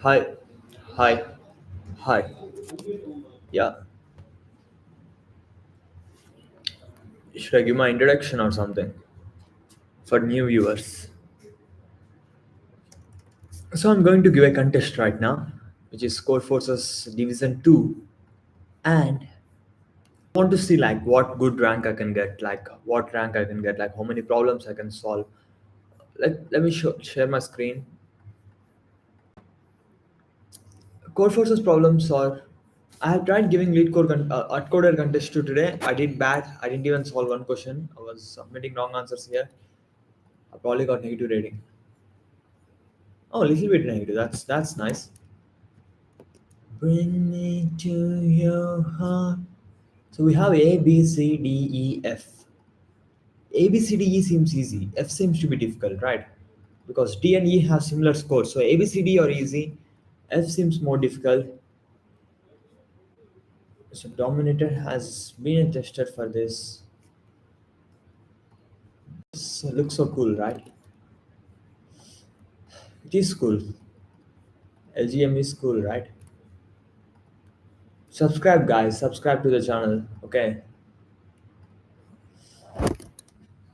Hi, hi, hi. Yeah, should I give my introduction or something for new viewers? So I'm going to give a contest right now, which is Codeforces Division 2, and I want to see like what good rank I can get, like what rank I can get, like how many problems I can solve. Let me share my screen. Codeforces problems are. I have tried giving coder contest to today. I did bad. I didn't even solve one question. I was submitting wrong answers here. I probably got negative rating. Oh, a little bit negative. That's nice. Bring me to your heart. So we have A, B, C, D, E, F. A, B, C, D, E seems easy. F seems to be difficult, right? Because D and E have similar scores. So A, B, C, D are easy. F seems more difficult. So Dominator has been tested for this. So looks so cool, right? It is cool. LGM is cool, right? Subscribe, guys. Subscribe to the channel. Okay.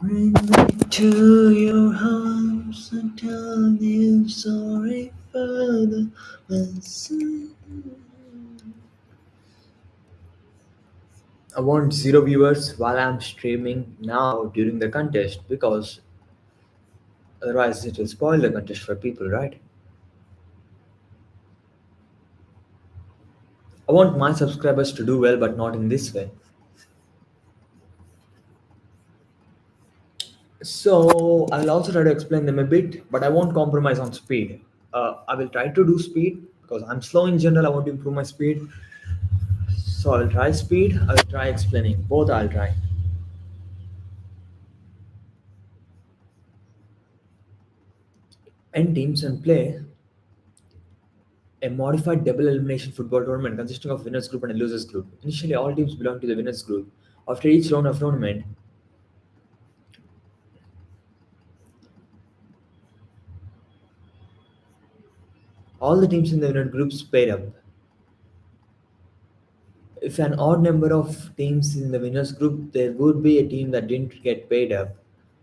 Bring me to your arms and tell you sorry for the mess. I want zero viewers while I'm streaming now during the contest because otherwise it will spoil the contest for people, right? I want my subscribers to do well, but not in this way. So I'll also try to explain them a bit, but I won't compromise on speed. I will try to do speed because I'm slow in general. I want to improve my speed. So I'll try speed. I'll try explaining. Both I'll try. End teams and play a modified double elimination football tournament consisting of winners group and a losers group. Initially, all teams belong to the winners group. After each round of tournament, all the teams in the winner groups pair up. If an odd number of teams in the winners group, there would be a team that didn't get paid up.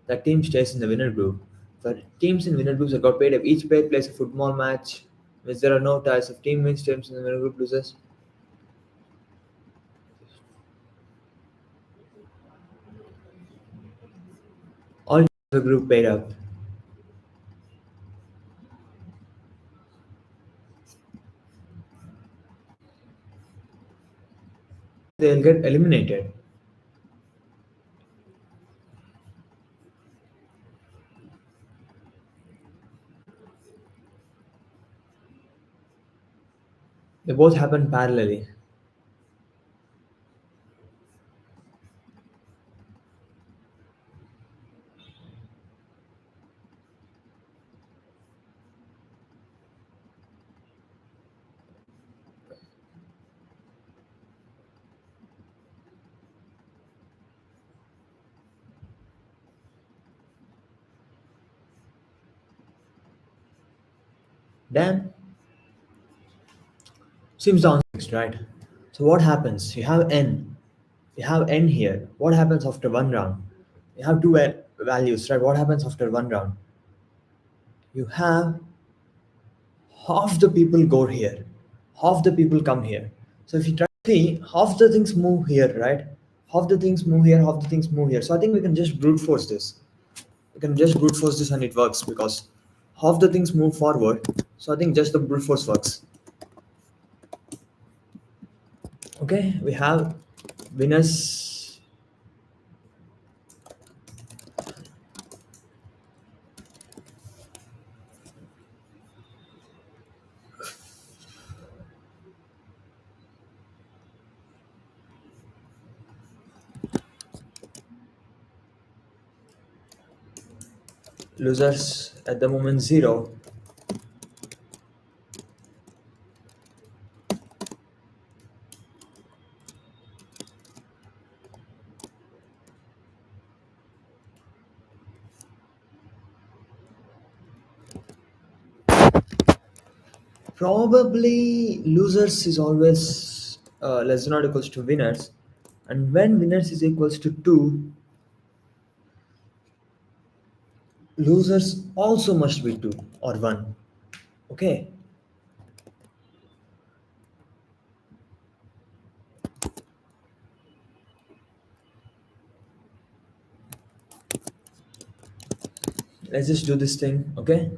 That team stays in the winner group. For teams in winner groups that got paid up, each pair plays a football match, which there are no ties. If team wins, teams in the winner group loses. All teams in the group paid up. They'll get eliminated. They both happen parallelly. Then seems down next, right? So what happens? You have n. You have n here. What happens after one round? You have two values, right? What happens after one round? You have half the people go here, half the people come here. So if you try to see, half the things move here, right? Half the things move here, half the things move here. So I think we can just brute force this. We can just brute force this and it works because half the things move forward. So I think just the brute force works. Okay, we have winners. Losers at the moment zero. Probably losers is always less than or equals to winners, and when winners is equals to 2, losers also must be 2 or 1. Okay, let's just do this thing. Okay,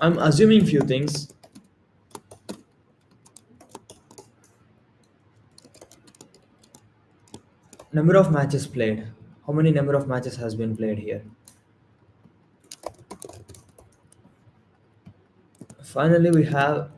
I'm assuming few things. Number of matches played. How many number of matches has been played here? Finally, we have.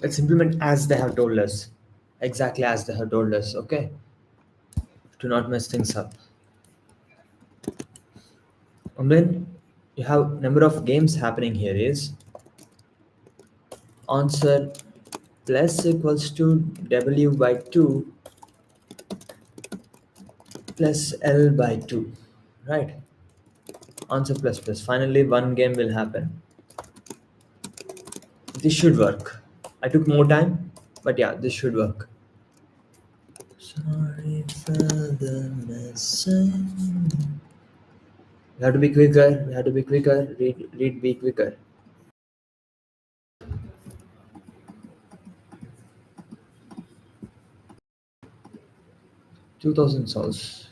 Let's implement as they have told us. Exactly as they have told us. Okay, to not mess things up. And then you have number of games happening here is answer plus equals to w by 2 plus l by 2, right? Answer plus plus. Finally, one game will happen. This should work. I took more time, but yeah, this should work. Sorry for the message. We have to be quicker. We have to be quicker. Read, be quicker. 2000 souls.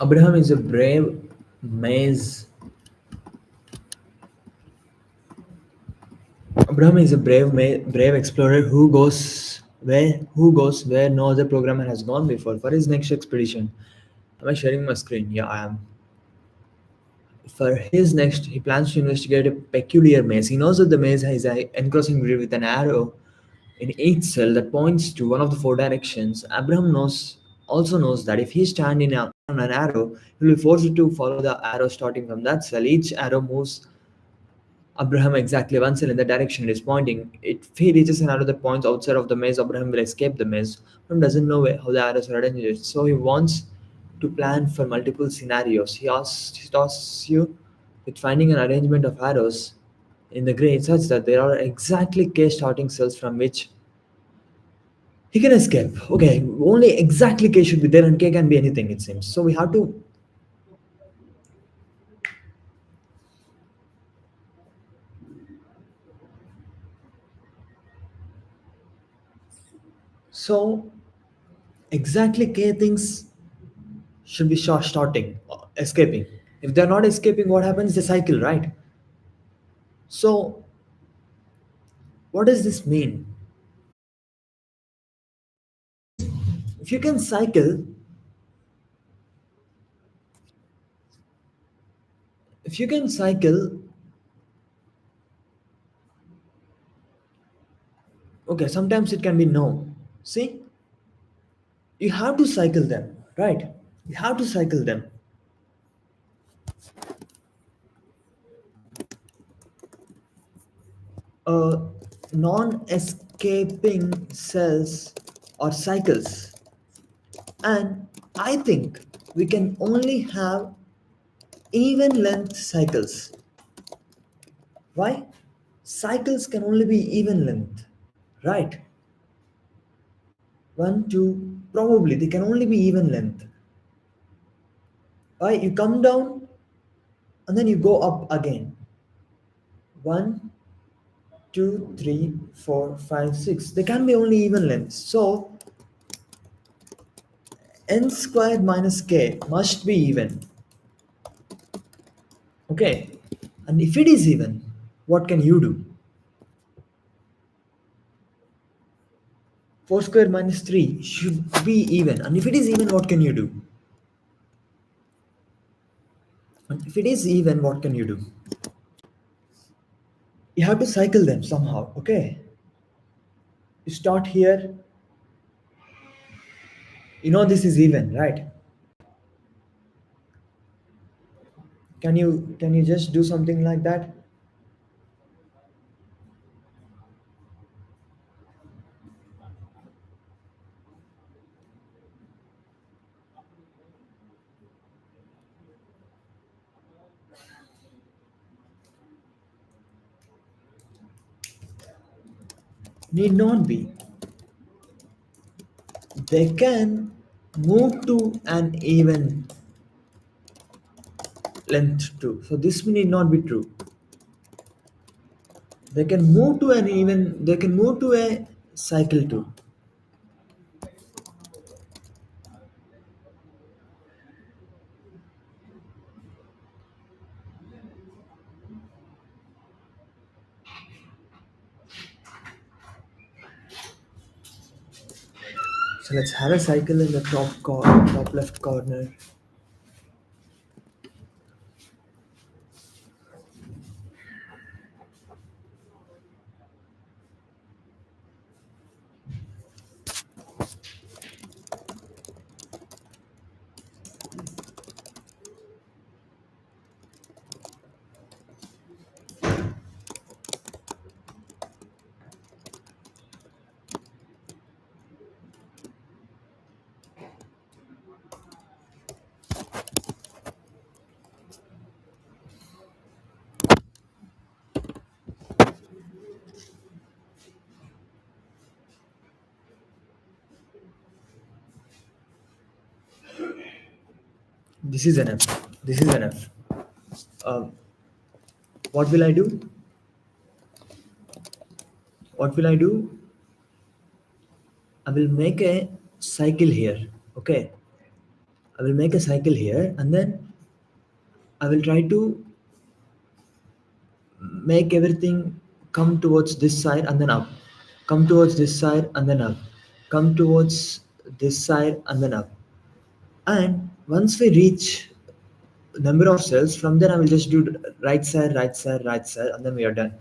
Abraham is a brave maze. Abraham is a brave explorer who goes where no other programmer has gone before for his next expedition. Am I sharing my screen? Yeah, I am. For his next, he plans to investigate a peculiar maze. He knows that the maze has an enclosing grid with an arrow in each cell that points to one of the four directions. Abraham also knows that if he stands on an arrow, he will be forced to follow the arrow starting from that cell. Each arrow moves Abraham exactly one cell in the direction it is pointing. If he reaches an arrow that points outside of the maze, Abraham will escape the maze. Abraham doesn't know how the arrows are arranged, so he wants to plan for multiple scenarios. He tasks you with finding an arrangement of arrows in the grid such that there are exactly K starting cells from which he can escape. Okay, only exactly K should be there, and K can be anything, it seems. So we have to. So exactly K things should be starting, escaping. If they're not escaping, what happens? They cycle, right? So, what does this mean? If you can cycle, if you can cycle, okay, sometimes it can be no. See? You have to cycle them, right? You have to cycle them. uh, Non-escaping cells or cycles, and I think we can only have even length cycles. Why? Cycles can only be even length, right? One, two, probably they can only be even length. Why? You come down and then you go up again. One, two, three, four, five, six. They can be only even lengths. So n squared minus k must be even. Okay. And if it is even, what can you do? 4 squared minus 3 should be even. And if it is even, what can you do? And if it is even, what can you do? You have to cycle them somehow. Okay. You start here. You know this is even, right? Can you just do something like that? Need not be. They can move to an even length too. So this need not be true. They can move to an even. They can move to a cycle too. So let's have a cycle in the top left corner. This is enough. This is enough. Um, what will I do? What will I do? I will make a cycle here. Okay. I will make a cycle here and then I will try to make everything come towards this side and then up. Come towards this side and then up. Come towards this side and then up. And once we reach number of cells, from there I will just do right side, right side, right side, and then we are done.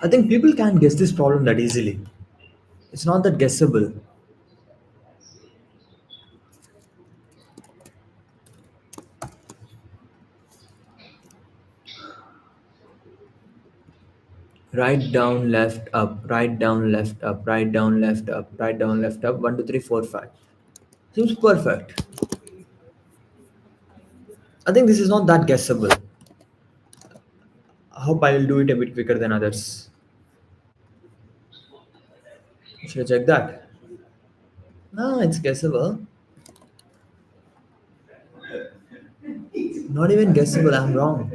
I think people can't guess this problem that easily. It's not that guessable. Right down, left, up, right down, left, up, right down, left, up, right down, left, up. 1, 2, 3, 4, 5. Seems perfect. I think this is not that guessable. I hope I will do it a bit quicker than others. Should I check that? No, it's guessable. Not even guessable, I'm wrong.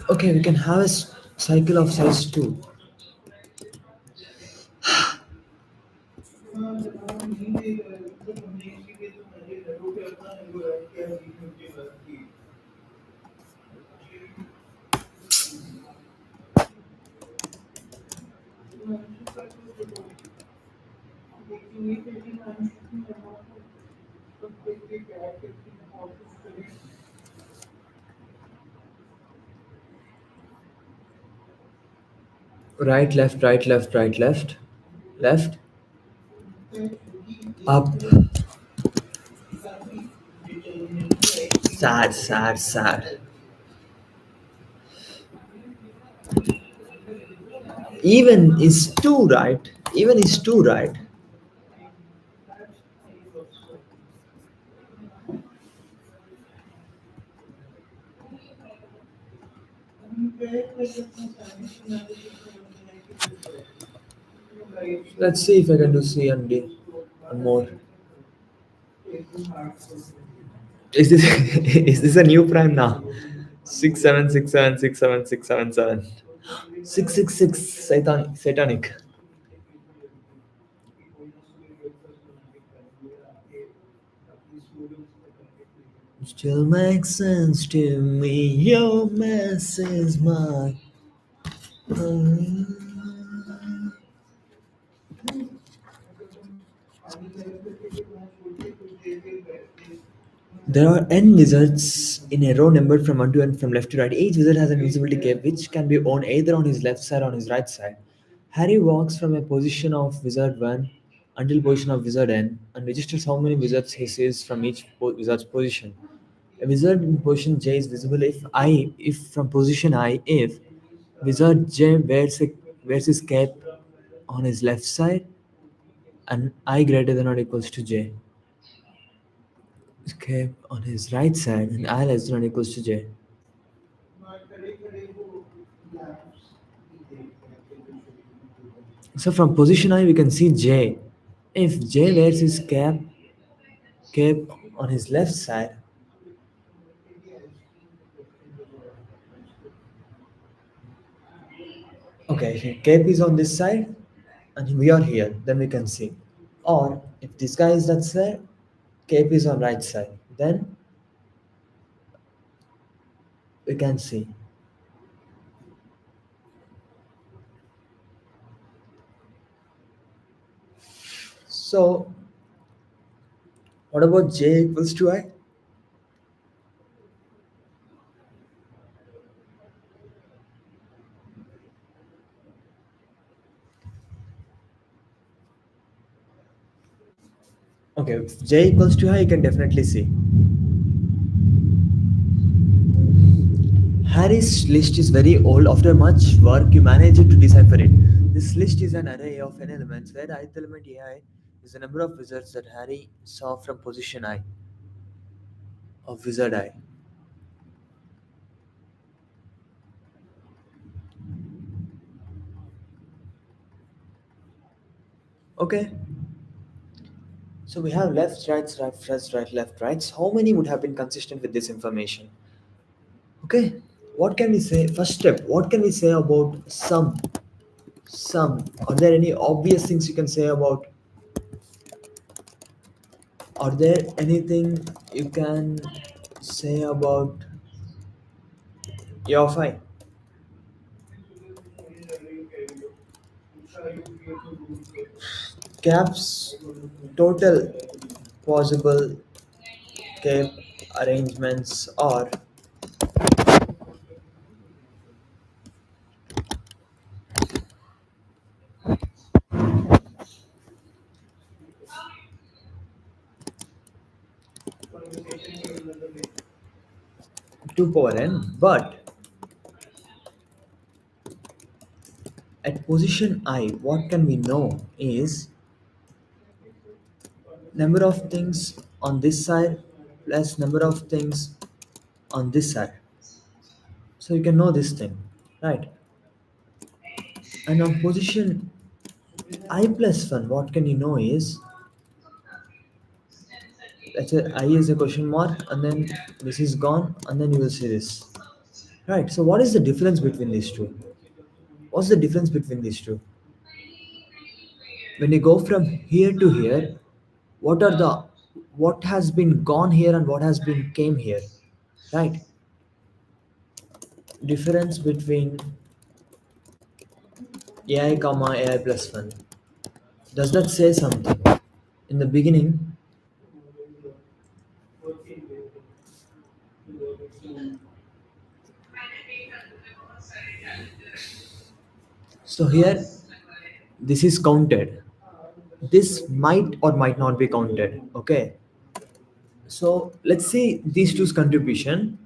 Okay, we can have a cycle of size 2. Right, left, right, left, right, left. Left, up. Sad, sad, sad. Even is 2, right? Even is 2, right? Let's see if I can do C and D. One more. Is this is this a new prime now? 676767677. 666 satanic. Still makes sense to me. Your mess is my. There are n wizards in a row numbered from 1 to n from left to right. Each wizard has an invisibility cape which can be worn either on his left side or on his right side. Harry walks from a position of wizard 1 until position of wizard n and registers how many wizards he sees from each wizard's position. A wizard in position J is visible if from position I if wizard J wears his cape on his left side and I greater than or equals to J. His cape on his right side and I less than or equals to J. So from position I we can see J. If J wears his cape on his left side, okay, if cape is on this side and we are here, then we can see. Or if this guy is that side, cape is on right side, then we can see. So what about J equals to I? Okay, if J equals to I, you can definitely see. Harry's list is very old. After much work, you managed to decipher it. This list is an array of n elements where the ith element AI is the number of wizards that Harry saw from position I of wizard I. Okay, so we have left, right, left, right. How many would have been consistent with this information? Okay, what can we say? First step, what can we say about sum? Sum. Are there any obvious things you can say about? Are there anything you can say about your phi? Caps total possible cap arrangements are 2 power n, but at position I, what can we know is number of things on this side plus number of things on this side. So you can know this thing, right? And on position I plus 1, what can you know is, let's say I is a question mark and then this is gone and then you will see this. Right, so what is the difference between these two? What's the difference between these two? When you go from here to here, what are the what has been gone here and what has been came here? Right? Difference between AI comma AI plus 1. Does that say something? In the beginning, so here this is counted. This might or might not be counted. Okay. So let's see these two's contribution.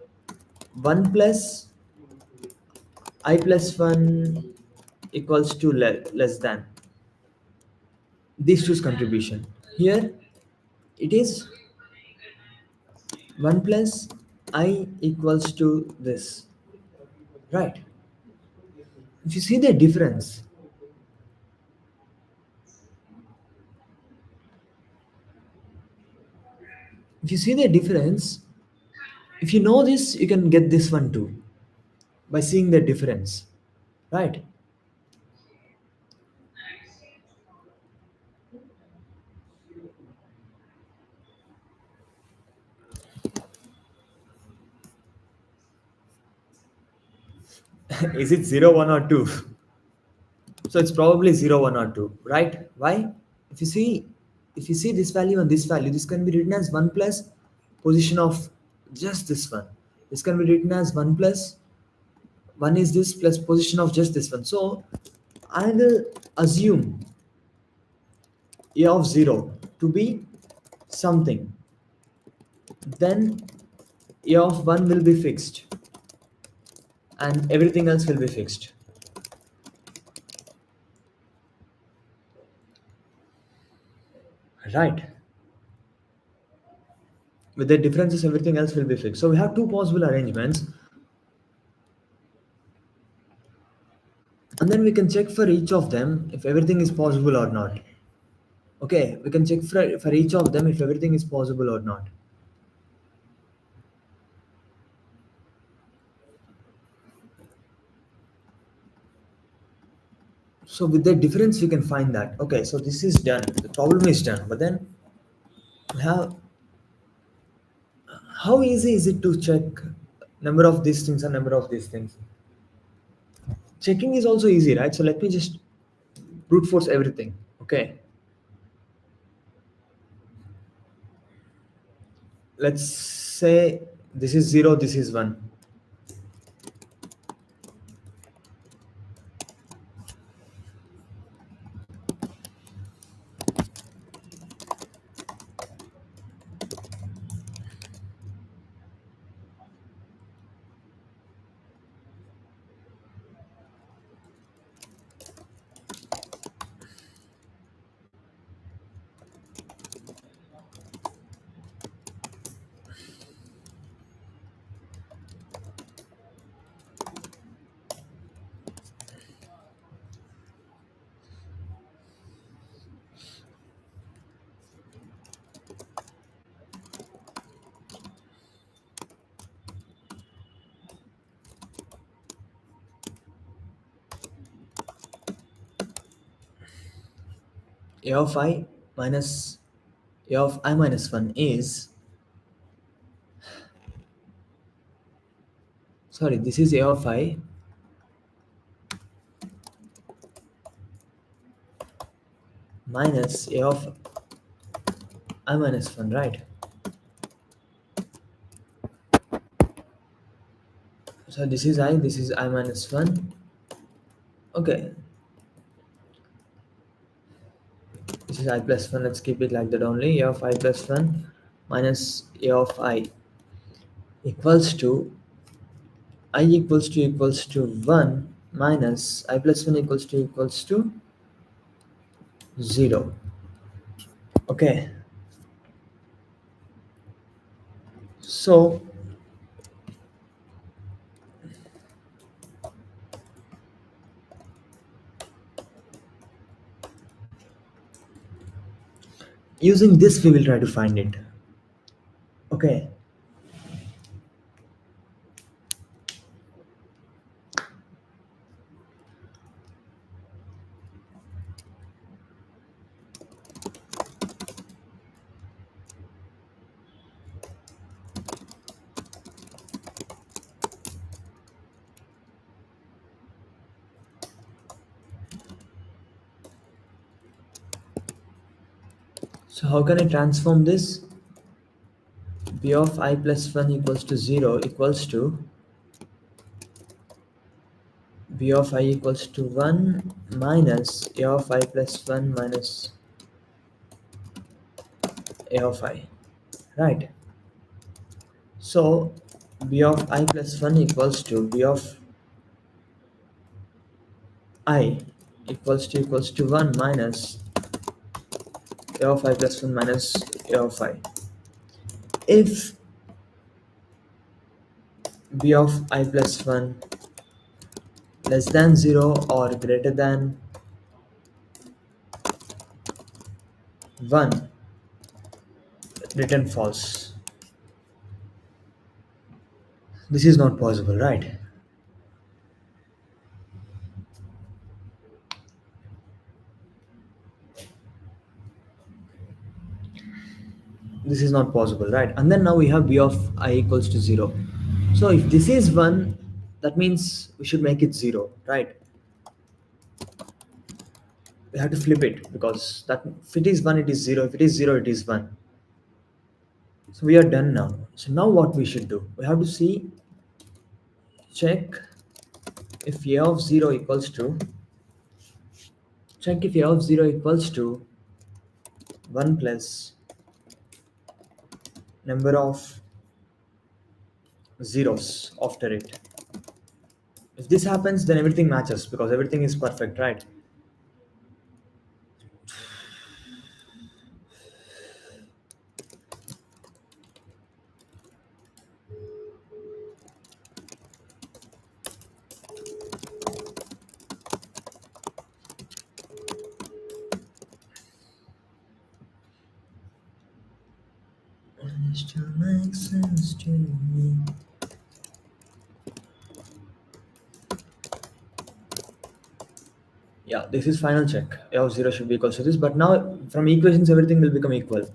1 plus I plus 1 equals to less than these two's contribution. Here it is 1 plus I equals to this. Right. If you see the difference, If you see the difference, if you know this, you can get this one too by seeing the difference, right? Is it zero, 1, or 2? So it's probably zero, 1, or 2, right? Why? If you see, if you see this value and this value, this can be written as 1 plus position of just this one. This can be written as 1 plus 1 is this plus position of just this one. So I will assume a of 0 to be something. Then a of 1 will be fixed and everything else will be fixed. Right. With the differences, everything else will be fixed. So we have two possible arrangements, and then we can check for each of them if everything is possible or not. Okay, we can check for each of them if everything is possible or not. So with the difference, we can find that. Okay, so this is done. The problem is done. But then we have, how easy is it to check number of these things and number of these things? Checking is also easy, right? So let me just brute force everything. Okay, let's say this is 0, this is 1. A of I minus A of I minus 1 is, sorry, this is A of I minus A of I minus 1, right? So this is I minus 1. Okay, this is I plus 1. Let's keep it like that only. A of I plus 1 minus A of I equals to I equals to 1 minus I plus 1 equals to 0. Okay, so using this we will try to find it. Okay, so how can I transform this? B of I plus 1 equals to 0 equals to B of I equals to 1 minus A of I plus 1 minus A of I, right? So B of I plus 1 equals to B of I equals to 1 minus A of I plus 1 minus A of I. If B of I plus 1 less than 0 or greater than 1, return false. This is not possible, right? This is not possible, right? And then now we have b of I equals to 0. So if this is 1, that means we should make it 0, right? We have to flip it because that if it is 1 it is 0, if it is 0 it is 1. So we are done now. So now what we should do? We have to see, check if a of 0 equals to, check if a of 0 equals to 1 plus number of zeros after it. If this happens, then everything matches because everything is perfect, right? It still makes sense to me. Yeah, this is final check. A of 0 should be equal to this, but now from equations everything will become equal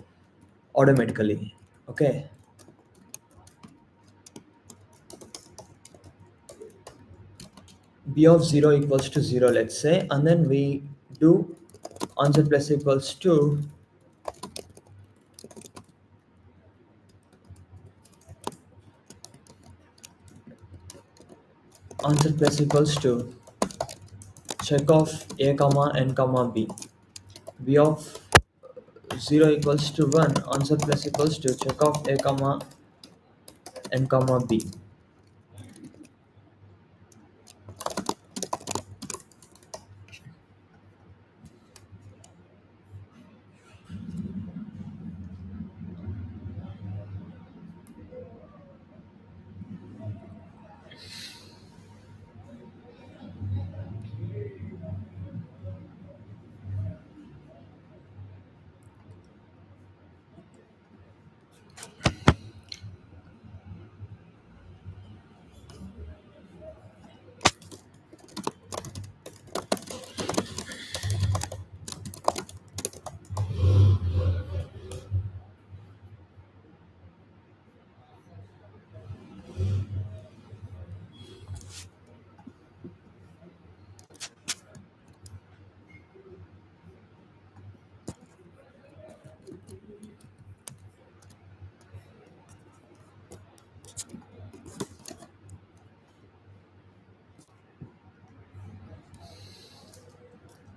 automatically. Okay, b of 0 equals to 0, let's say, and then we do answer plus equals to answer plus equals to check of a comma n comma b. B of 0 equals to 1, answer plus equals to check of a comma n comma b.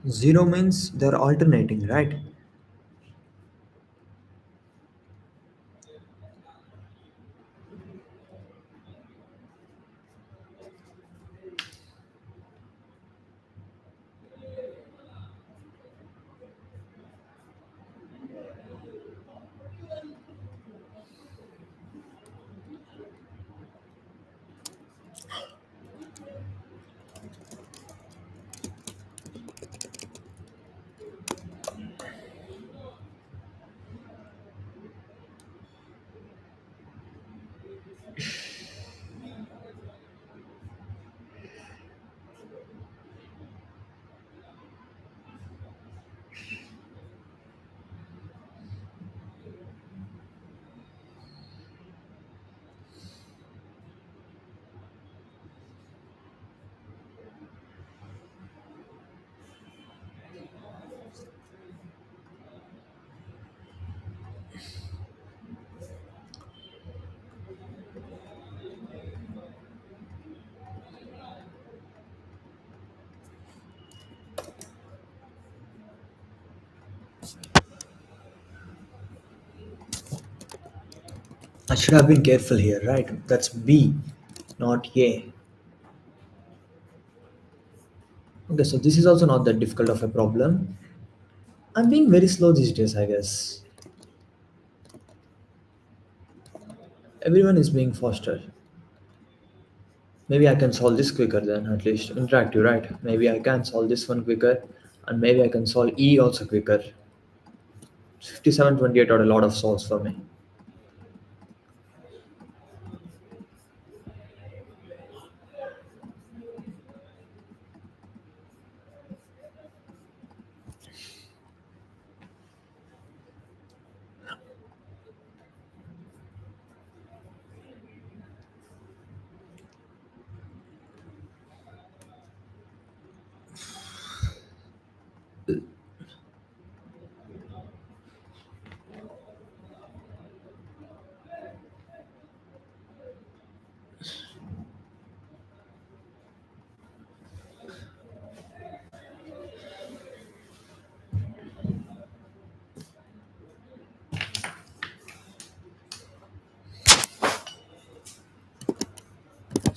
0 means they're alternating, right? I should have been careful here, right? That's B, not A. Okay, so this is also not that difficult of a problem. I'm being very slow these days, I guess. Everyone is being faster. Maybe I can solve this quicker then, at least. Interactive, right? Maybe I can solve this one quicker, and maybe I can solve E also quicker. 5728 are a lot of solves for me.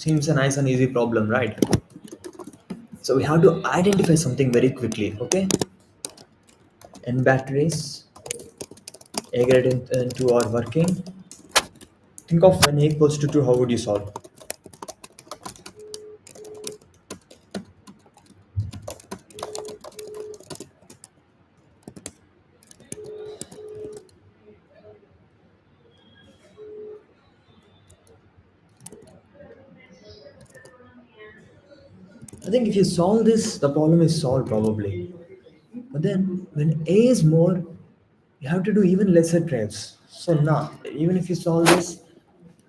Seems a nice and easy problem, right? So we have to identify something very quickly, okay? N batteries, A greater than 2 are working. Think of when A equals to 2, how would you solve? I think if you solve this, the problem is solved probably. But then when A is more, you have to do even lesser trials. So now, even if you solve this,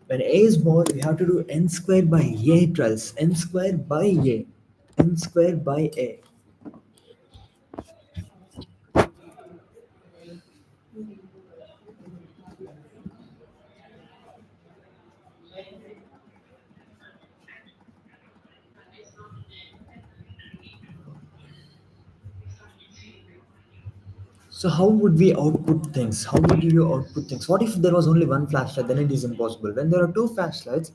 when A is more, we have to do n squared by A trials. N squared by A. N squared by A. So how would we output things? How would you output things? What if there was only one flashlight? Then it is impossible. When there are two flashlights,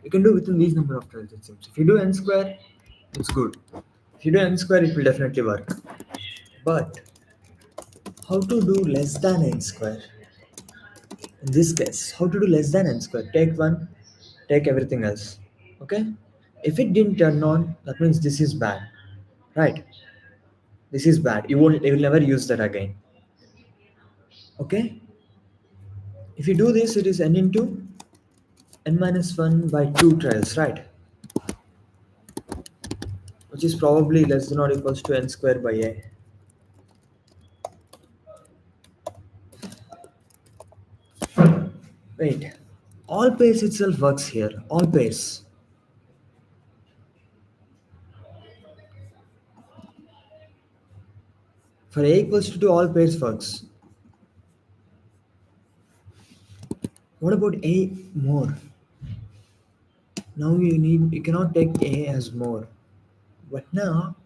you can do within these number of trials. It seems. If you do n square, it's good. If you do n square, it will definitely work. But how to do less than n square? In this case, how to do less than n square? Take one, take everything else. Okay? If it didn't turn on, that means this is bad. Right? This is bad. You will never use that again. Okay? If you do this, it is n into n minus 1 by 2 trials, right? Which is probably less than or equals to n square by a. Wait, all pairs itself works here. All pairs. For a equals to 2, all pairs works. What about a more? Now you cannot take a as more. But now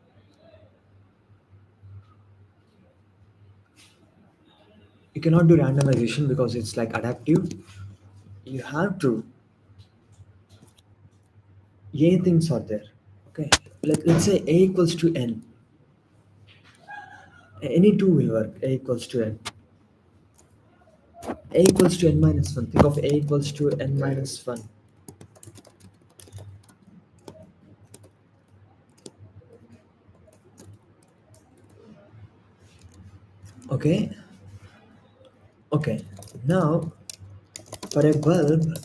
you cannot do randomization because it's like adaptive. You have to a things are there. Okay. Let's say a equals to n. Any two will work. A equals to n. A equals to n minus 1. Think of a equals to n minus 1. Okay. Okay. Now, for a bulb,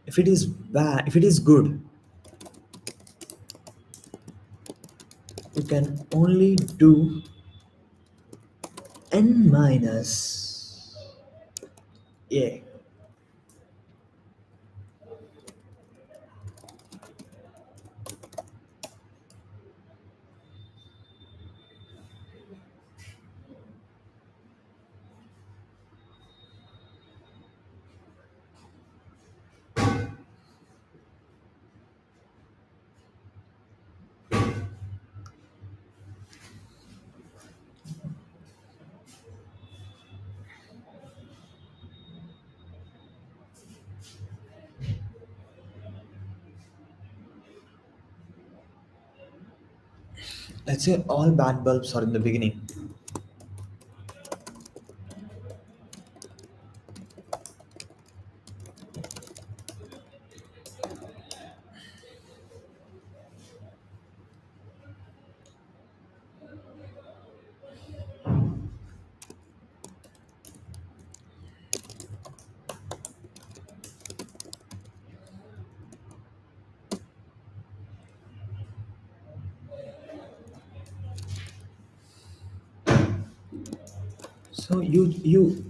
if it is good, you can only do n minus a. Let's say all bad bulbs are in the beginning. So you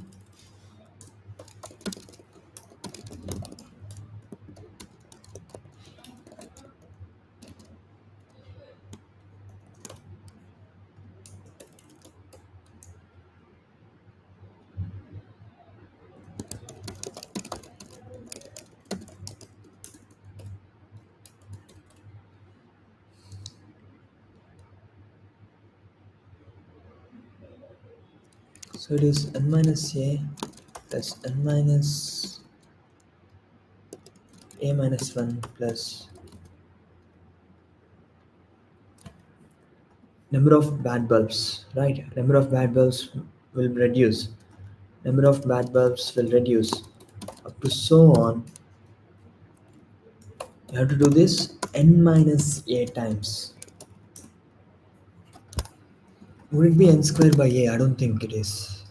so it is n minus a plus n minus a minus 1 plus number of bad bulbs, right? Number of bad bulbs will reduce. Number of bad bulbs will reduce up to so on. You have to do this n minus a times. Would it be n squared by a? I don't think it is.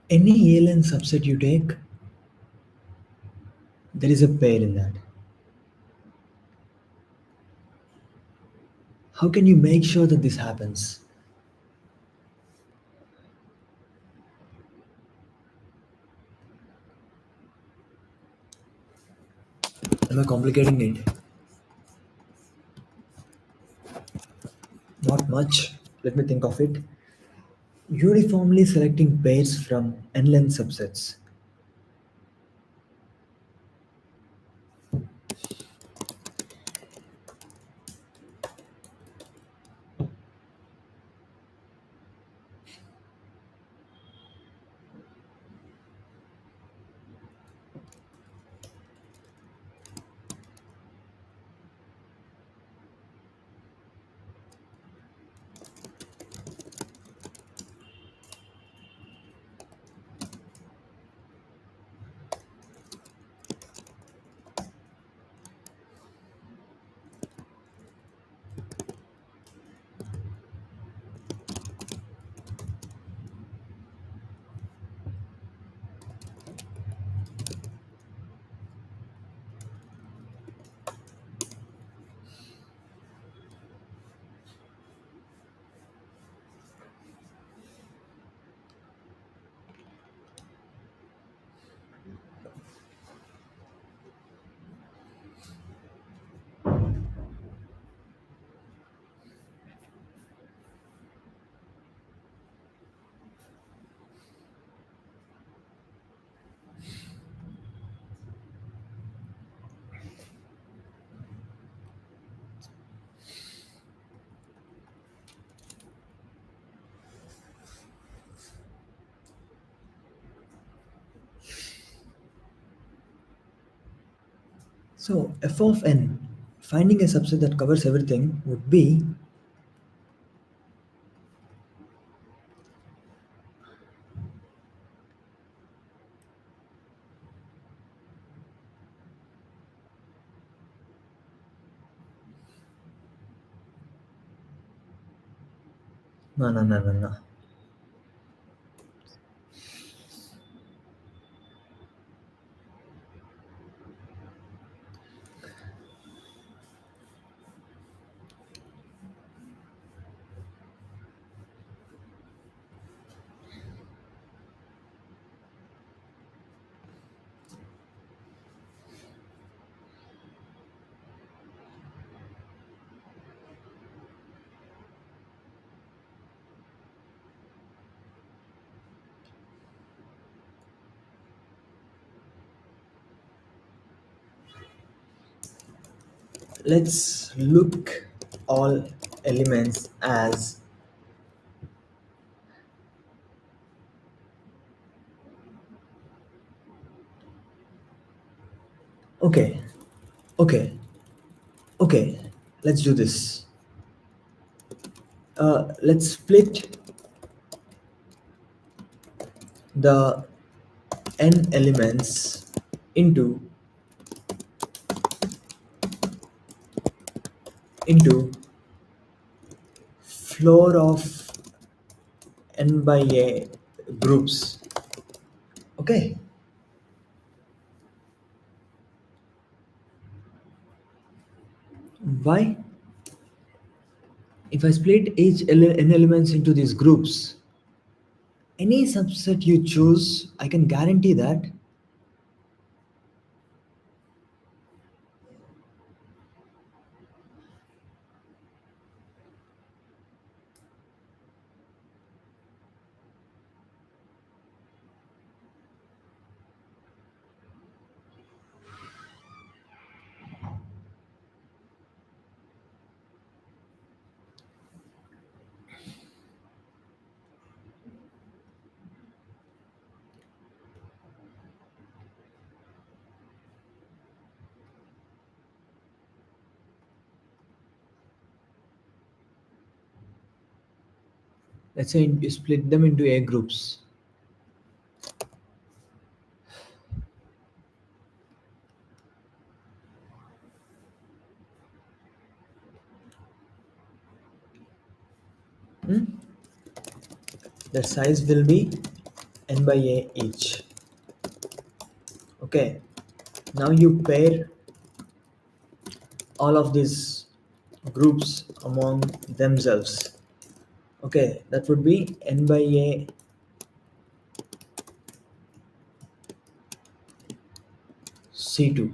Any alien subset you take, there is a pair in that. How can you make sure that this happens? Am I complicating it? Not much. Let me think of it. Uniformly selecting pairs from n-length subsets. So f of n, finding a subset that covers everything would be, no, no, no, no, no. Let's look all elements as, okay, okay, okay. Let's do this. Let's split the n elements into into floor of n by a groups. Okay. Why? If I split n elements into these groups, any subset you choose, I can guarantee that. Let's say you split them into a groups. Hmm? The size will be n by a each. Okay. Now you pair all of these groups among themselves. Okay, that would be n by a c2.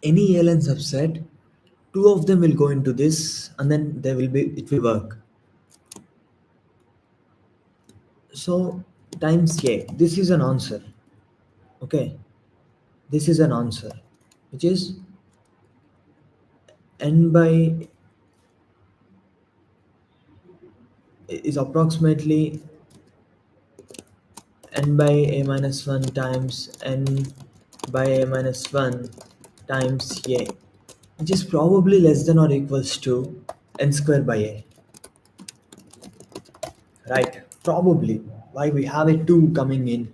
Any alien subset, two of them will go into this, and then there will be it will work. So times a. This is an answer. Okay, this is an answer, which n by is approximately n by a minus 1 times n by a minus 1 times a, which is probably less than or equals to n square by a. Right? Probably. Why we have a 2 coming in.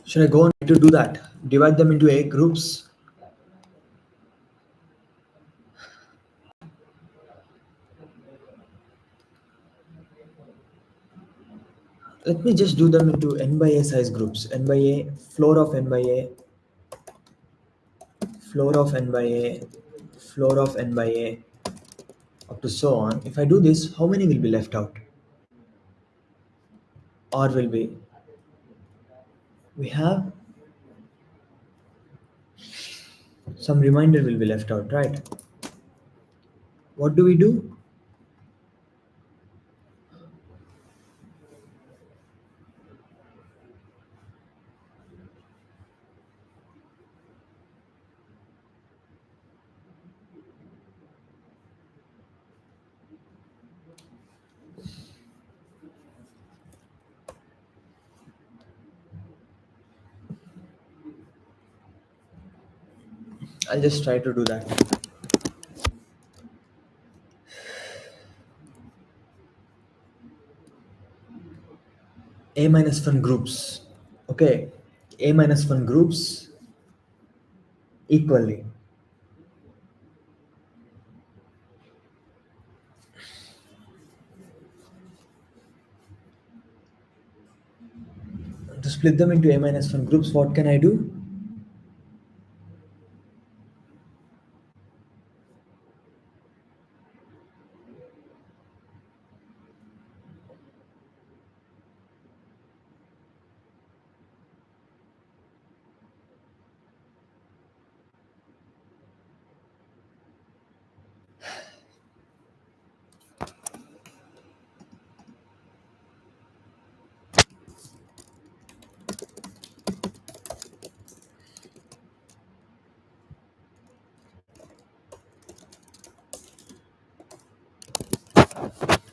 Should I go on to do that? Divide them into A groups. Let me just do them into n by a size groups. N by a, floor of n by a, floor of n by a, floor of n by a, up to so on. If I do this, how many will be left out? Or will be, we have some reminder will be left out, right? What do we do? I'll just try to do that. A minus 1 groups. Okay. A minus 1 groups equally. To split them into A minus 1 groups, what can I do?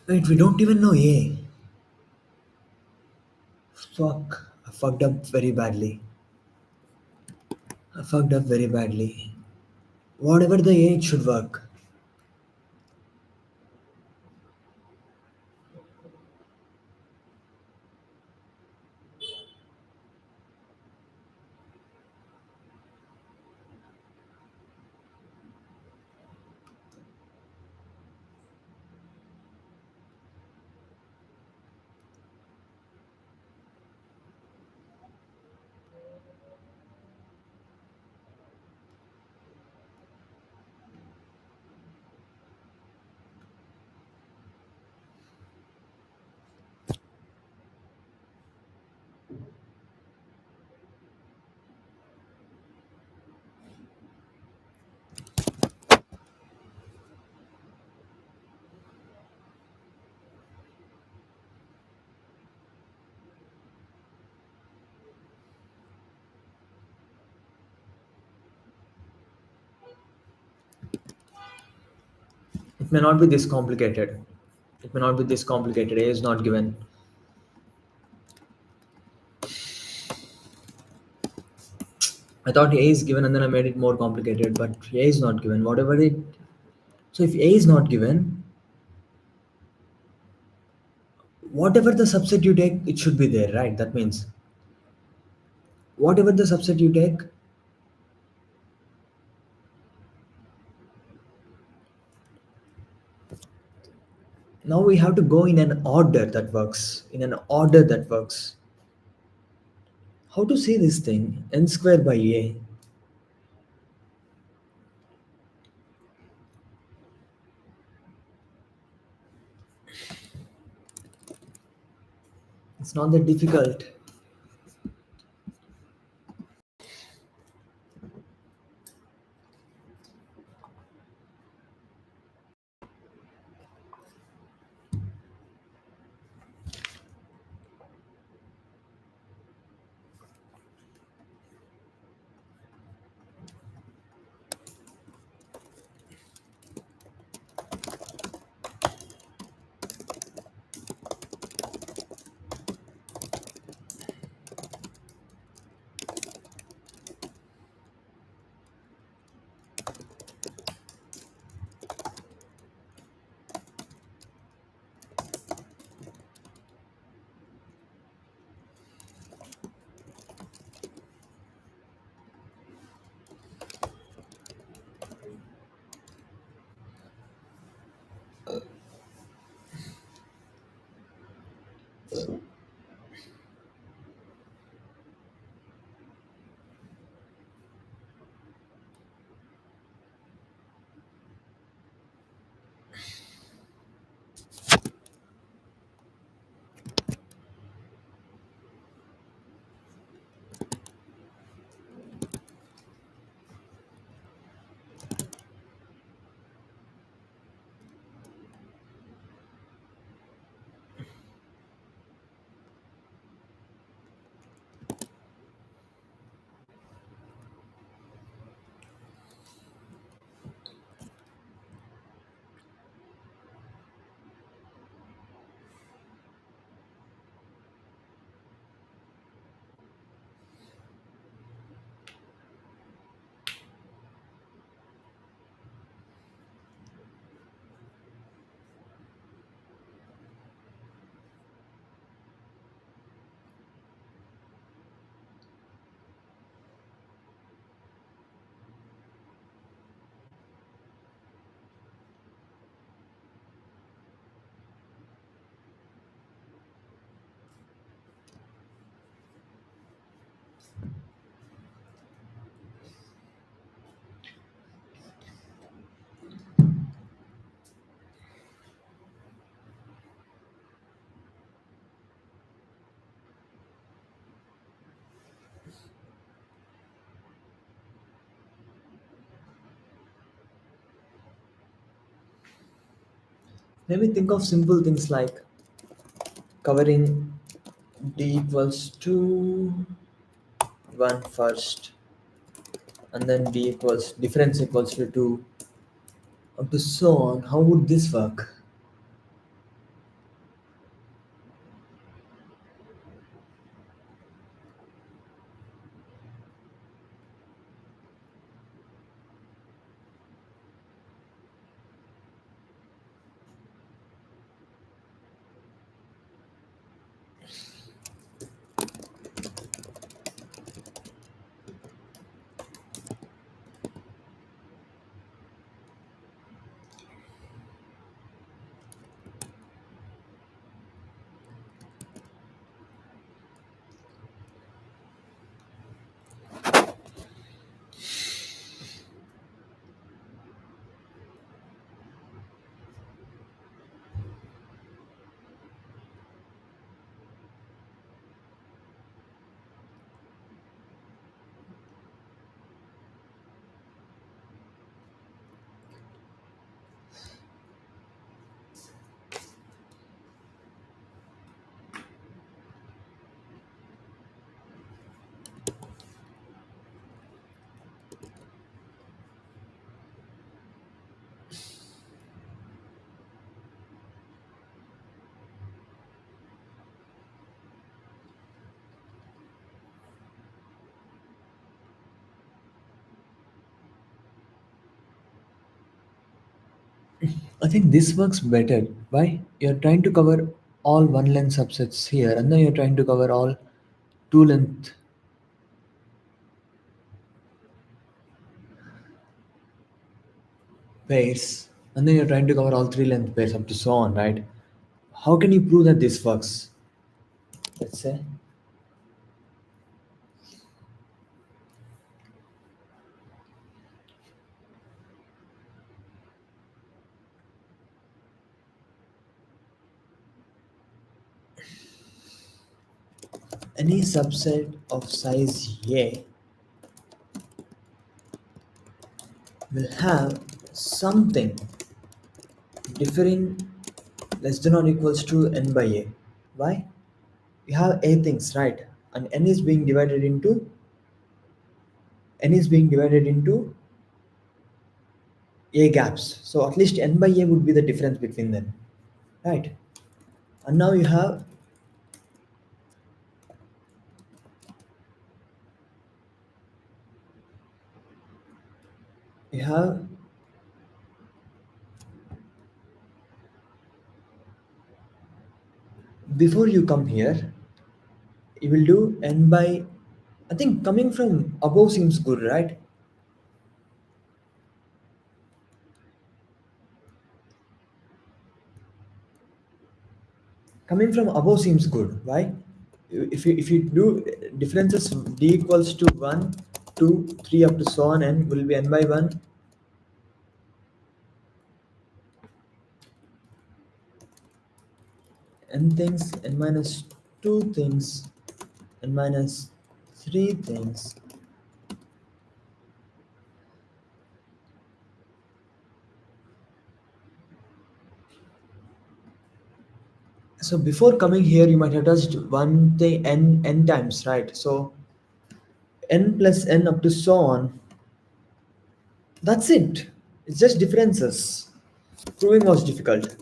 Wait, we don't even know A. Fuck. I fucked up very badly. I fucked up very badly. Whatever the A, it should work. It may not be this complicated. It may not be this complicated. A is not given. I thought A is given and then I made it more complicated, but A is not given. Whatever it. So if A is not given, whatever the subset you take, it should be there, right? That means whatever the subset you take, now we have to go in an order that works. In an order that works. How to say this thing? N square by A. It's not that difficult. Maybe think of simple things like covering d equals to 1 first, and then d equals difference equals to 2, up to so on. How would this work? I think this works better. Why? You're trying to cover all one length subsets here, and then you're trying to cover all two length pairs, and then you're trying to cover all three length pairs up to so on, right? How can you prove that this works? Let's say any subset of size A will have something differing less than or equals to n by A. Why? You have A things, right? And n is being divided into A gaps. So at least n by A would be the difference between them, right? And now you have before you come here, you will do n by. I think coming from above seems good, right? Coming from above seems good. Why? If you do differences d equals to 1, 2, 3 up to so on, n will be n by 1. N things, n minus 2 things, n minus 3 things. So before coming here, you might have touched one thing n times, right? So n plus n up to so on. That's it. It's just differences. Proving was difficult.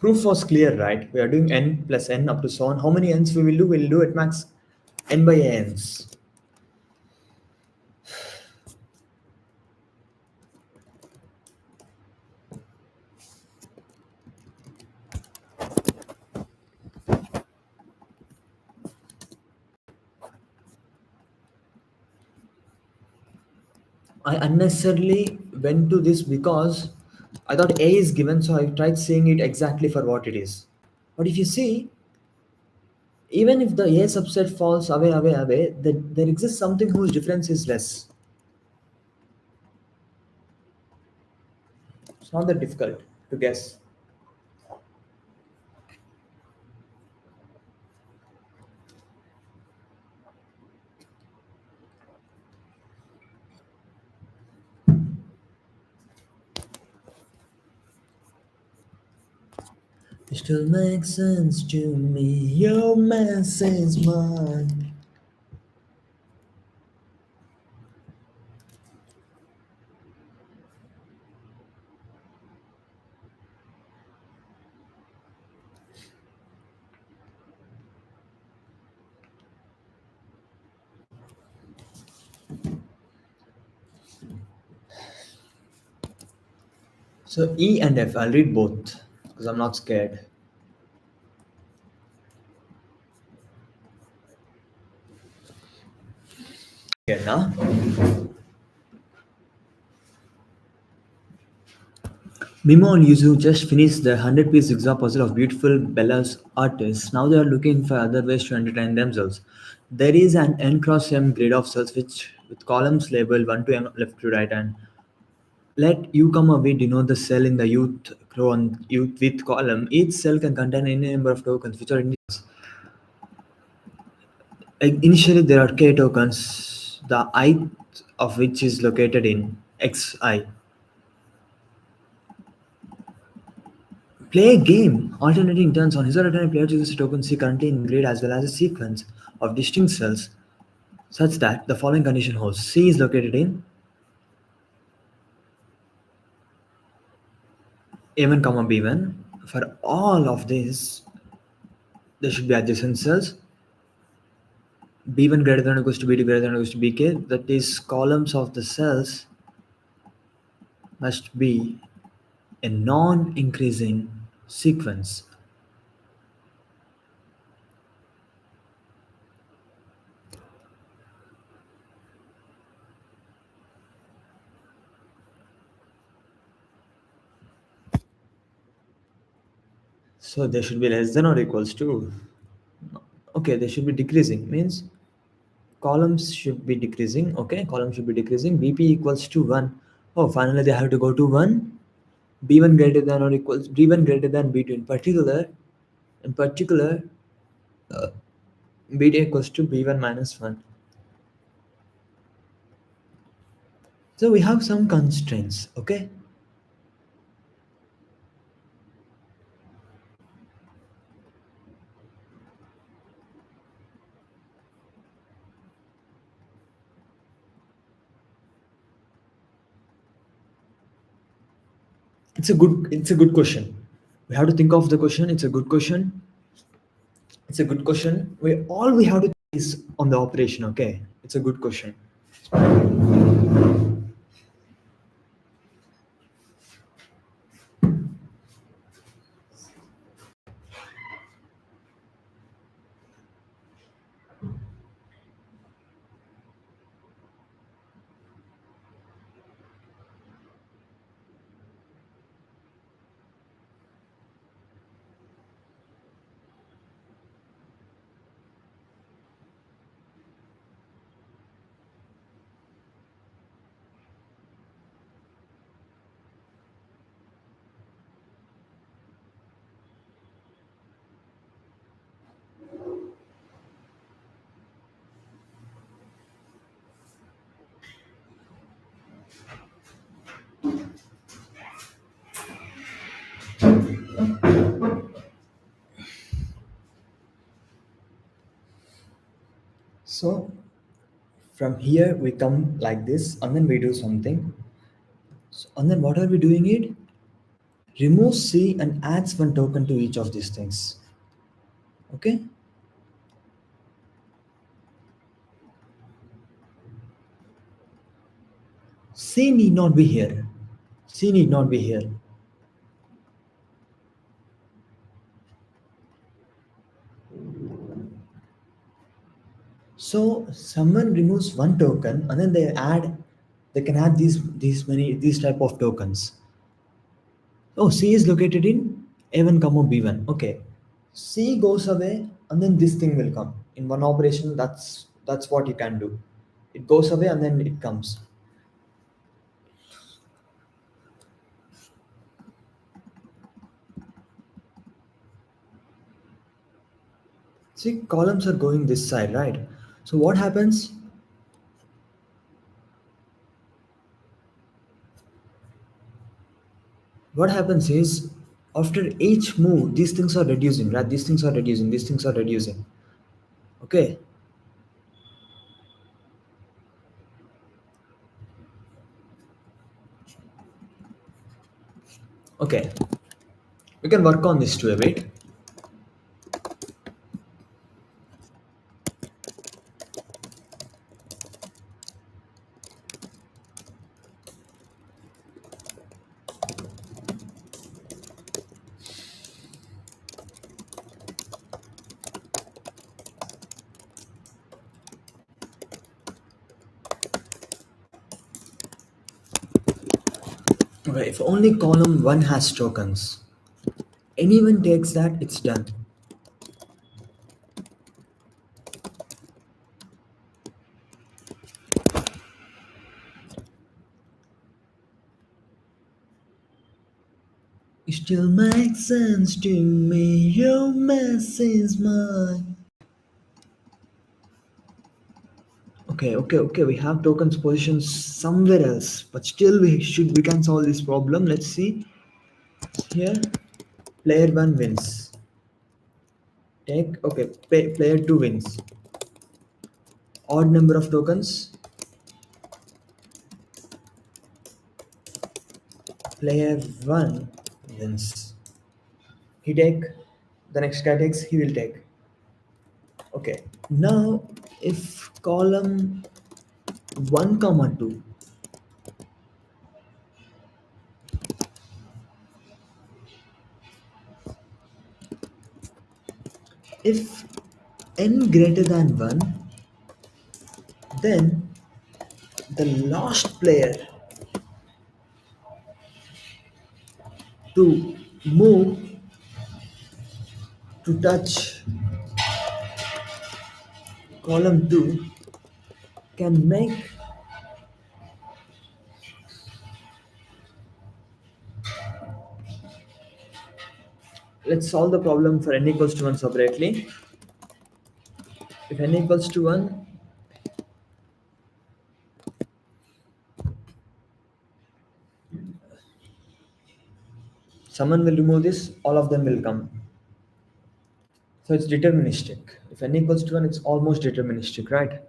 Proof was clear, right? We are doing n plus n up to so on. How many n's we will do? We'll do at max n by n's. I unnecessarily went to this because I thought A is given, so I tried saying it exactly for what it is. But if you see, even if the A subset falls away, there exists something whose difference is less. It's not that difficult to guess. It still makes sense to me. Your mess is mine. So E and F, I'll read both because I'm not scared. Okay, now Mimo and Yuzu just finished the 100-piece jigsaw puzzle of beautiful Bella's artists. Now they are looking for other ways to entertain themselves. There is an n cross m grid of cells which with columns labeled 1 to m left to right, and let u comma v denote the cell in the youth with column. Each cell can contain any number of tokens which are integers. Initially there are k tokens, the ith of which is located in xi. Play a game, alternating turns. On his or her turn, a player chooses a token C currently in grid as well as a sequence of distinct cells such that the following condition holds. C is located in A1, B1. For all of this, there should be adjacent cells. B1 greater than or equals to B2 greater than or equals to BK. That is, columns of the cells must be a non-increasing sequence. So they should be less than or equals to. Okay, they should be decreasing. Means columns should be decreasing. Okay, columns should be decreasing. Bp equals to 1. Oh, finally they have to go to 1. B1 greater than or equals B1 greater than B2. In particular, uh, B2 equals to B1 minus 1. So we have some constraints. Okay, It's a good question. We have to think of the question. It's a good question. It's a good question. We have to think is on the operation. Okay, it's a good question. So from here we come like this, and then we do something. So, and then what are we doing it? Remove C and adds one token to each of these things. Okay. C need not be here. C need not be here. So someone removes one token and then they can add these type of tokens. Oh, C is located in A1 comma B1. Okay. C goes away and then this thing will come. In one operation, that's what you can do. It goes away and then it comes. See, columns are going this side, right? So what happens? What happens is after each move, these things are reducing, right? These things are reducing, these things are reducing. Okay. Okay. We can work on this too a bit. Okay, if only column 1 has tokens, anyone takes that, it's done. It still makes sense to me, your mess is mine. Okay, we have tokens positions somewhere else, but still we can solve this problem. Let's see. Here, player 1 wins. Player 2 wins. Odd number of tokens, player 1 wins. He take, the next guy takes, he will take. Okay, now if column 1 comma 2, if n greater than 1, then the last player to move to touch column 2 can make, let's solve the problem for n equals to 1 separately. If n equals to 1, someone will remove this, all of them will come. So it's deterministic. If n equals to 1, it's almost deterministic, right?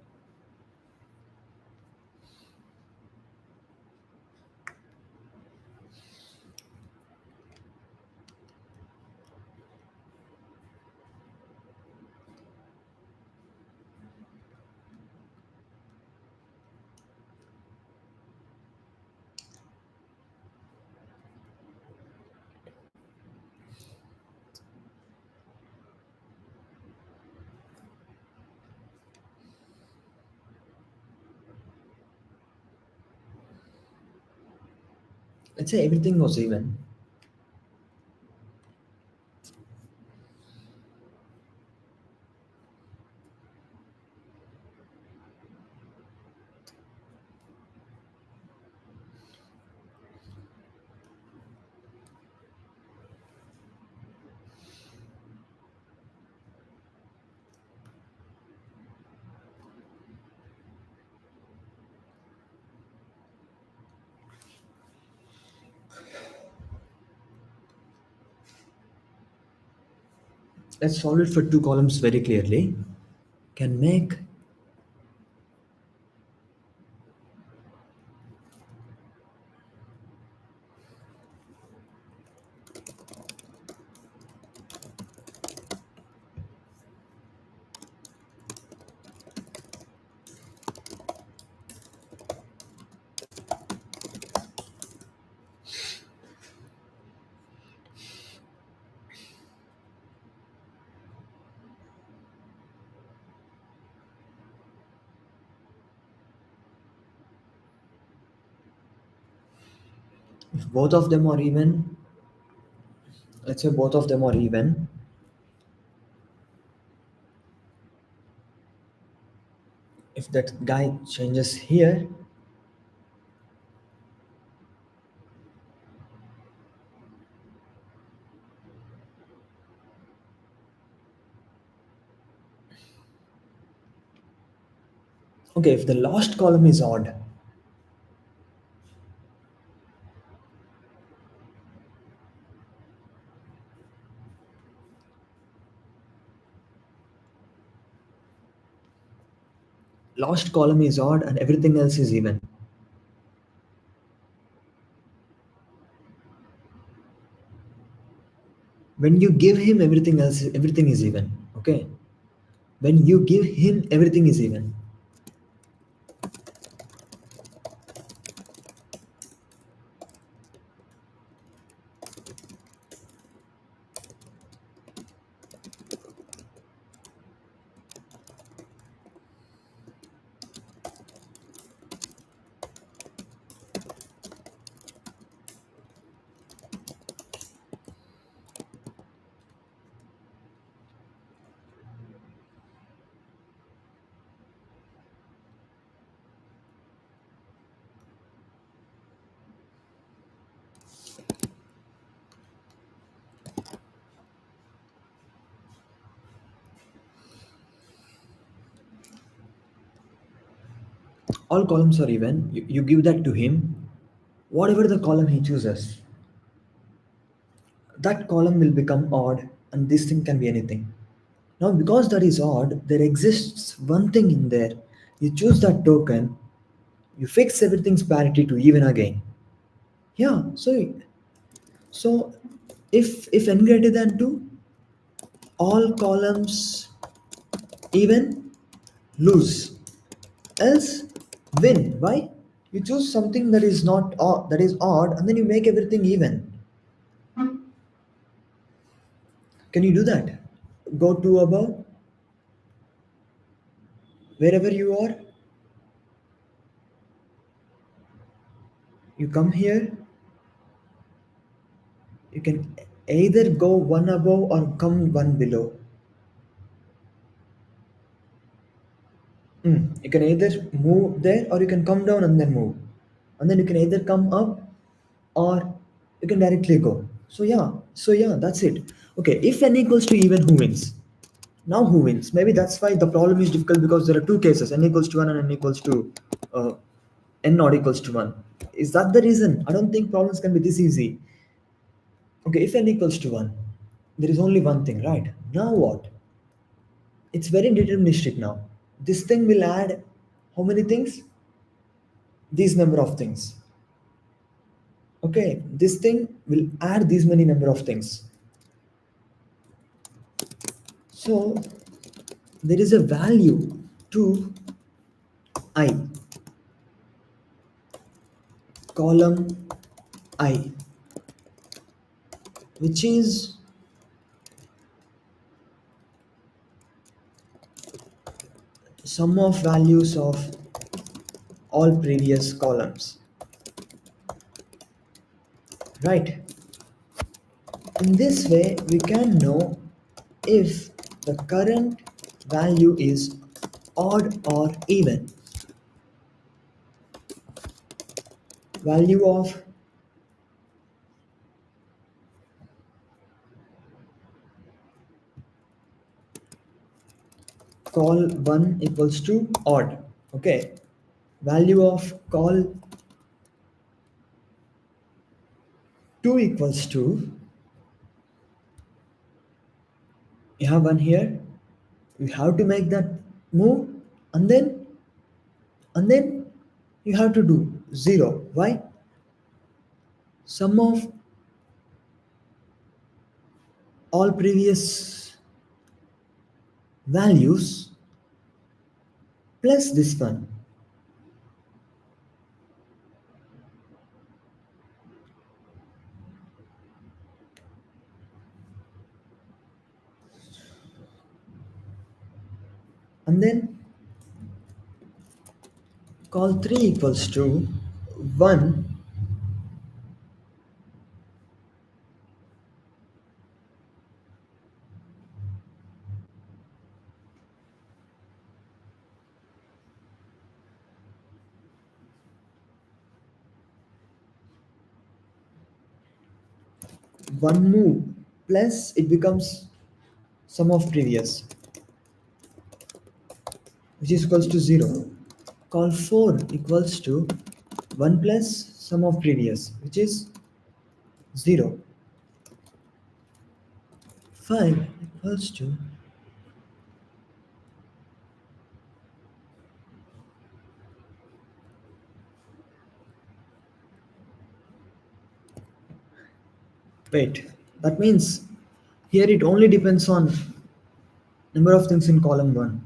Let's say everything was even. Let's solve it for two columns very clearly. Can make if both of them are even. Let's say both of them are even. If that guy changes here, okay, if the last column is odd, last column is odd and everything else is even. When you give him everything else, everything is even. Okay. When you give him everything is even. All columns are even. You give that to him. Whatever the column he chooses, that column will become odd, and this thing can be anything. Now, because that is odd, there exists one thing in there. You choose that token, you fix everything's parity to even again. Yeah, so if n greater than 2, all columns even, lose. Else win. Why? You choose something that is not odd, that is odd, and then you make everything even. Can you do that? Go to above, wherever you are, you come here, you can either go one above or come one below. You can either move there or you can come down and then move. And then you can either come up or you can directly go. So yeah, that's it. Okay, if n equals to even, who wins? Now who wins? Maybe that's why the problem is difficult, because there are two cases, n equals to 1 and n equals to uh, n not equals to 1. Is that the reason? I don't think problems can be this easy. Okay, if n equals to 1, there is only one thing, right? Now what? It's very deterministic now. This thing will add how many things? These number of things. Okay, this thing will add these many number of things. So there is a value to I, column I, which is sum of values of all previous columns. right? In this way, we can know if the current value is odd or even. Value of call 1 equals to odd. Okay. Value of call 2 equals to, you have one here, you have to make that move, and then you have to do 0. Why? Sum of all previous values plus this one. And then call 3 equals to 1 1 move plus it becomes sum of previous, which is equals to 0. Call 4 equals to 1 plus sum of previous, which is 0. 5 equals to, wait, that means here it only depends on number of things in column 1.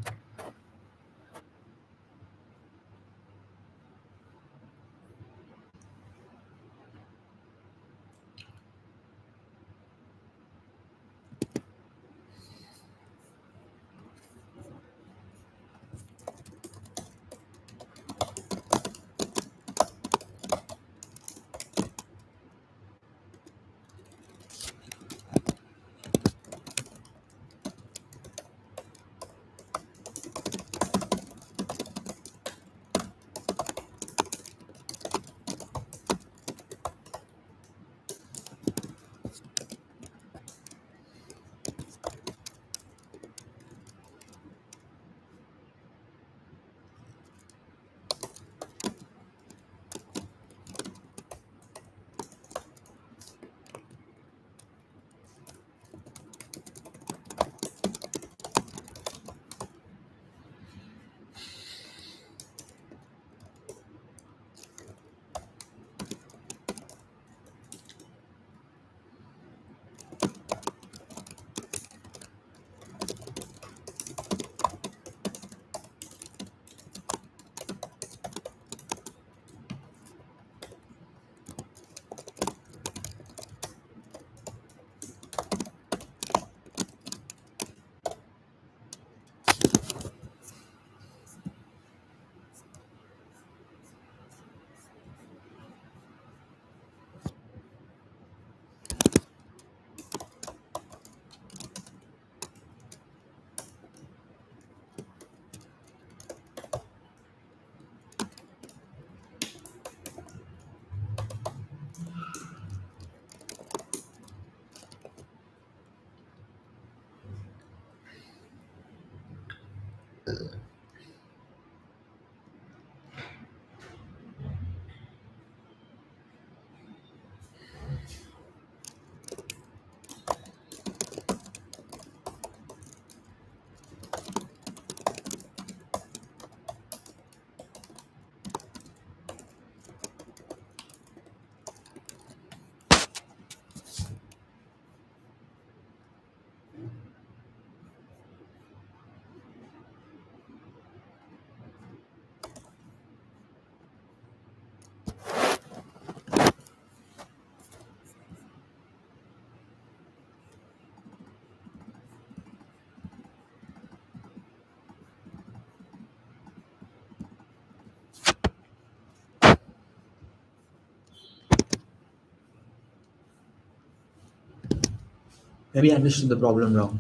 Maybe I understood the problem wrong.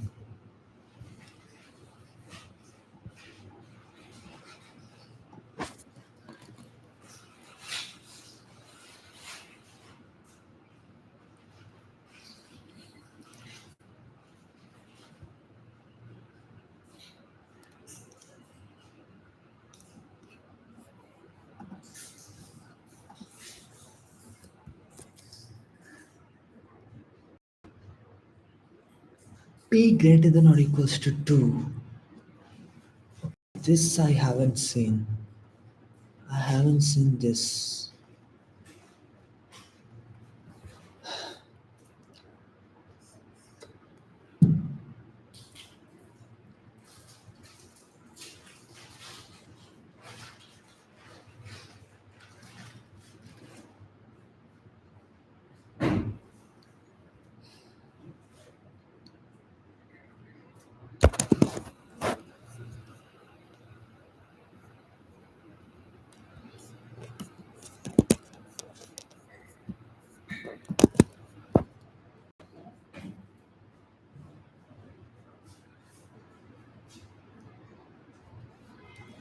P greater than or equals to 2. This I haven't seen. I haven't seen this.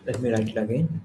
Let me write it again.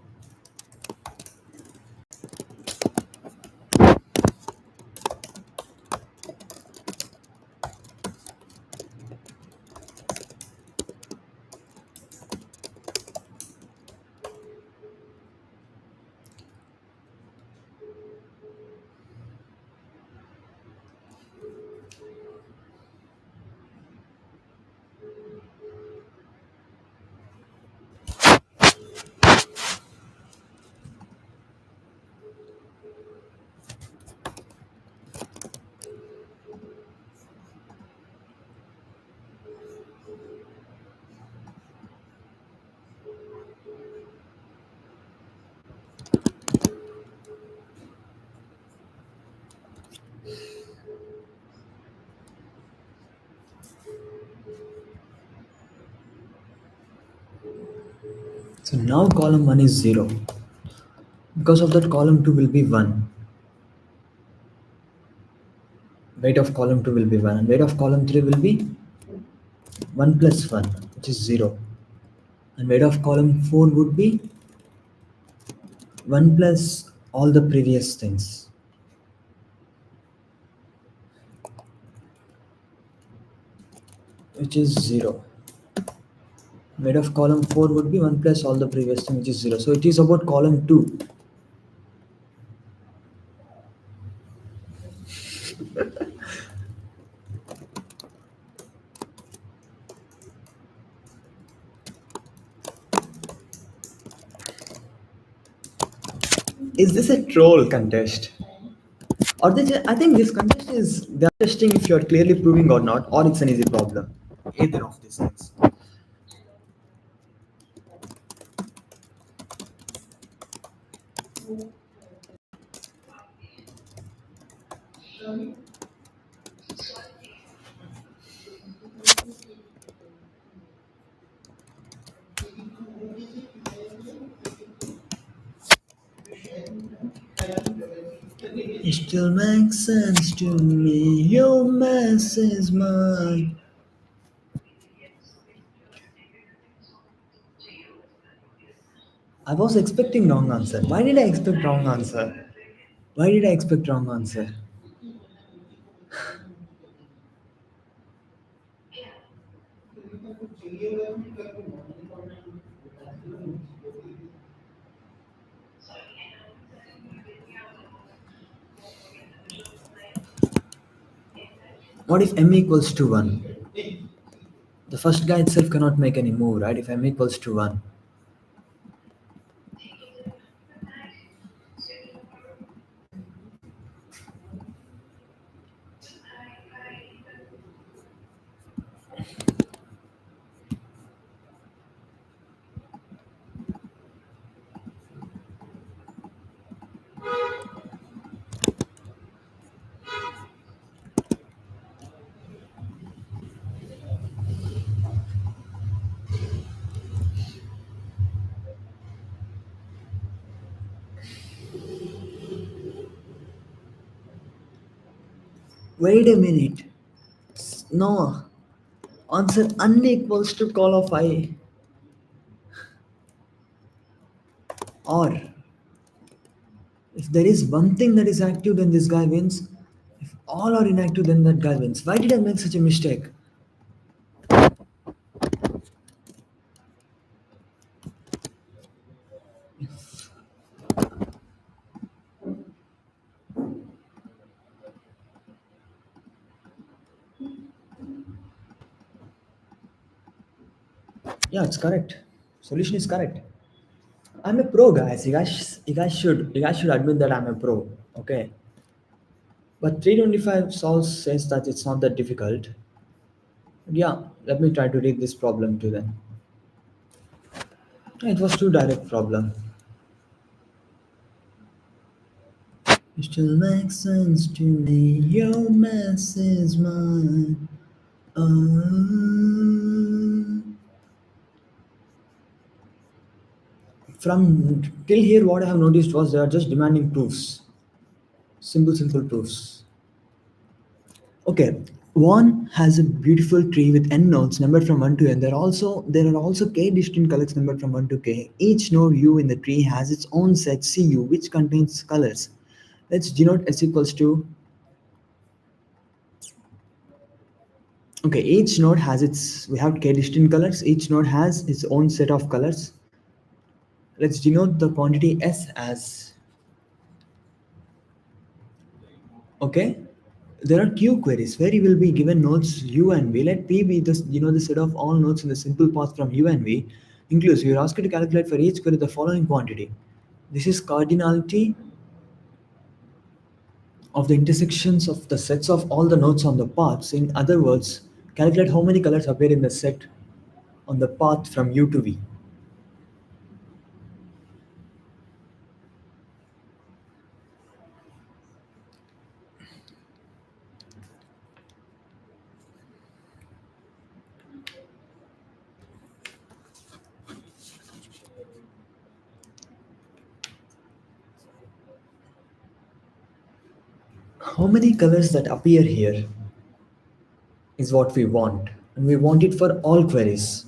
So now column 1 is 0. Because of that, column 2 will be 1. Weight of column 2 will be 1. And weight of column 3 will be 1 plus 1, which is 0. And weight of column 4 would be 1 plus all the previous things, which is 0. Weight of column 4 would be 1 plus all the previous thing, which is 0. So it is about column 2. Is this a troll contest? Or I think this contest is they're testing if you're clearly proving or not, or it's an easy problem. Either of these things. It still makes sense to me. Your mess is mine. I was expecting wrong answer. Why did I expect wrong answer? Why did I expect wrong answer? What if m equals to 1? The first guy itself cannot make any move, right? If m equals to 1. Wait a minute. No. Answer unequals to call of I. Or if there is one thing that is active, then this guy wins. If all are inactive, then that guy wins. Why did I make such a mistake? Yeah, it's correct. Solution is correct. I'm a pro, guys. You guys should admit that I'm a pro. Okay. But 325 solves says that it's not that difficult. Yeah, let me try to read this problem to them. It was too direct problem. It still makes sense to me. Your mess is mine. Uh, from till here, what I have noticed was they are just demanding proofs. Simple proofs. Okay, one has a beautiful tree with n nodes numbered from 1 to n. There are also k distinct colors numbered from 1 to k. Each node u in the tree has its own set cu which contains colors. Let's denote s equals to. Okay, each node has its. We have k distinct colors. Each node has its own set of colors. Let's denote the quantity s as. Okay, there are q queries where you will be given nodes u and v. Let p be the set of all nodes in the simple path from u and v. Inclusive, you are asked to calculate for each query the following quantity. This is cardinality of the intersections of the sets of all the nodes on the paths. In other words, calculate how many colors appear in the set on the path from u to v. How many colors that appear here is what we want, and we want it for all queries.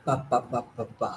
Pa, pa, pa, pa, pa.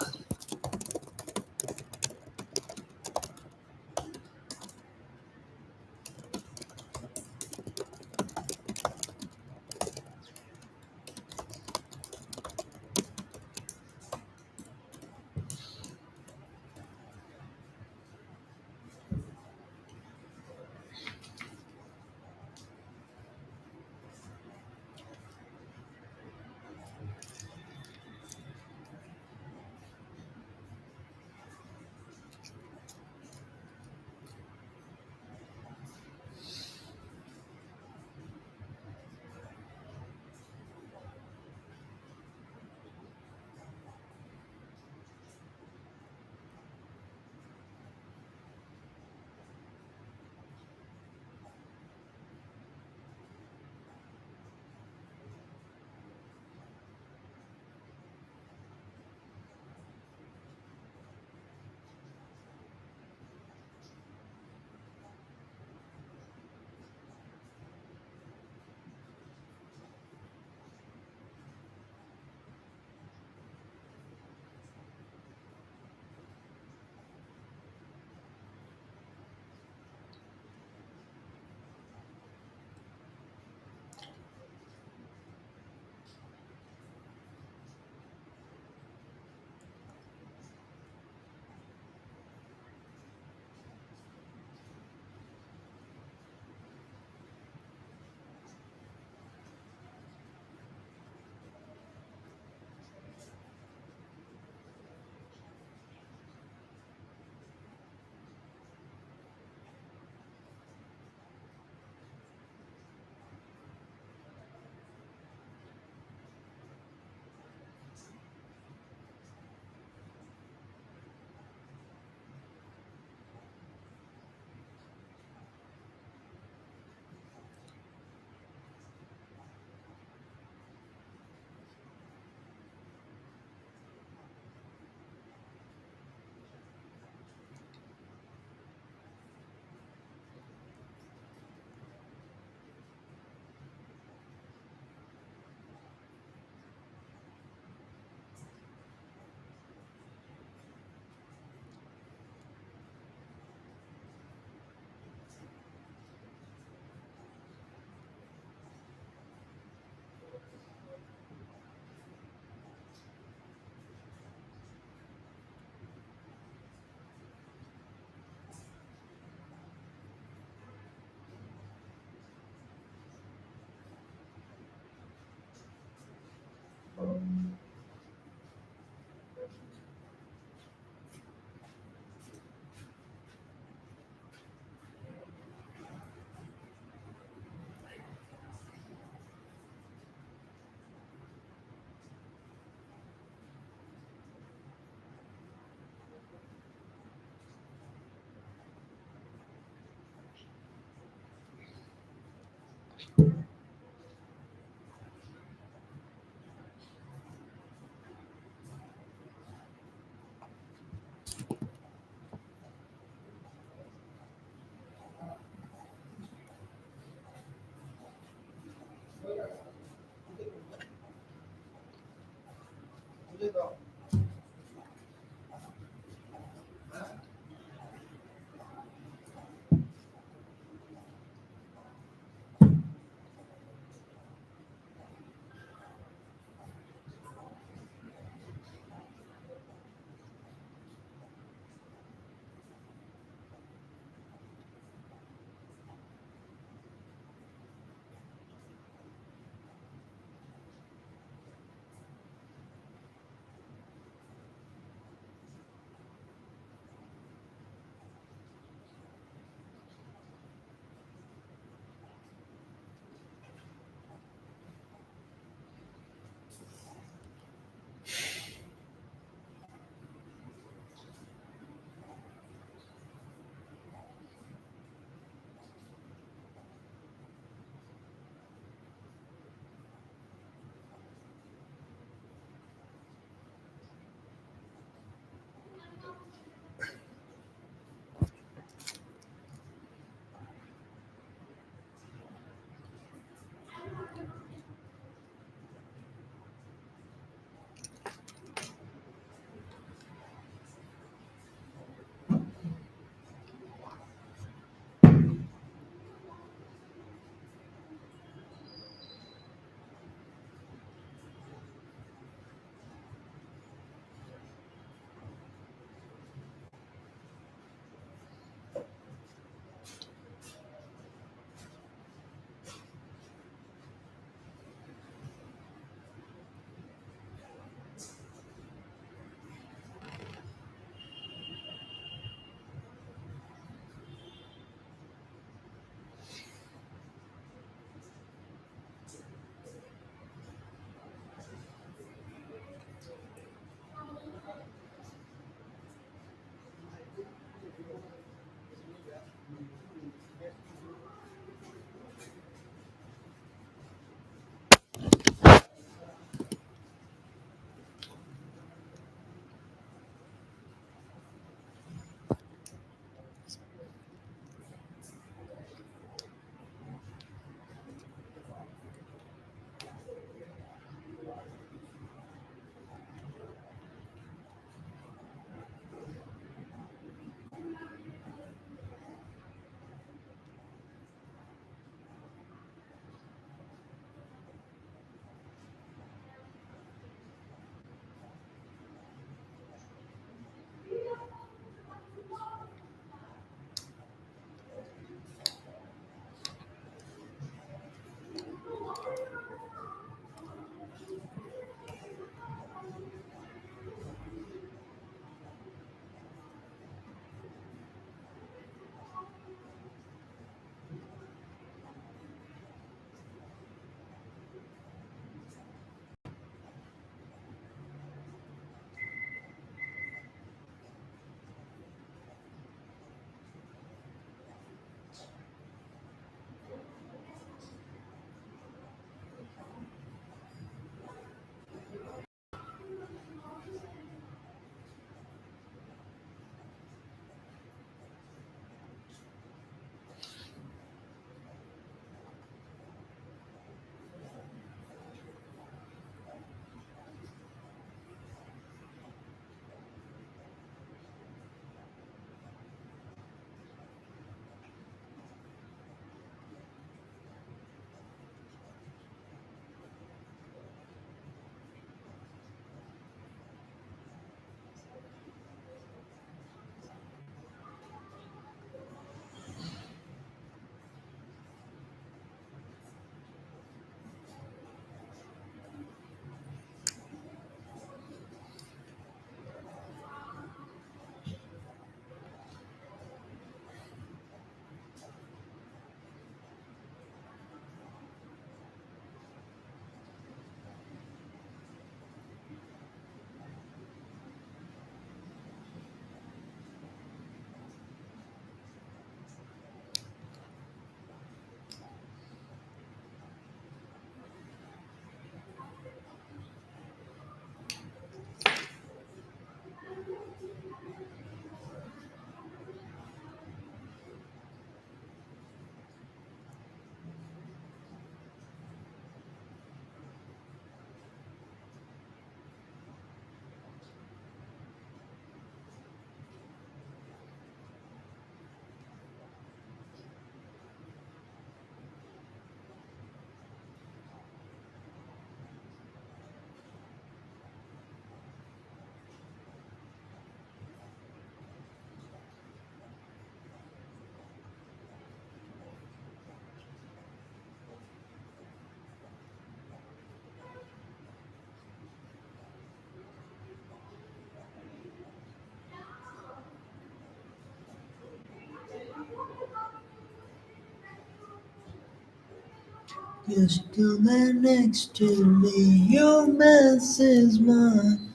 You're still there next to me. Your mess is mine.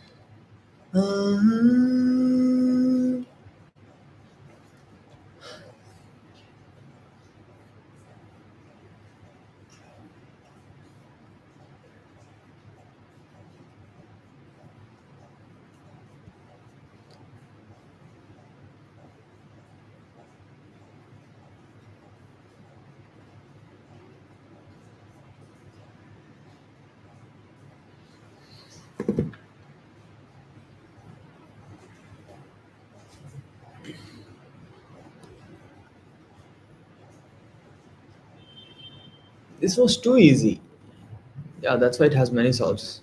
Ah. This was too easy. Yeah, that's why it has many solves.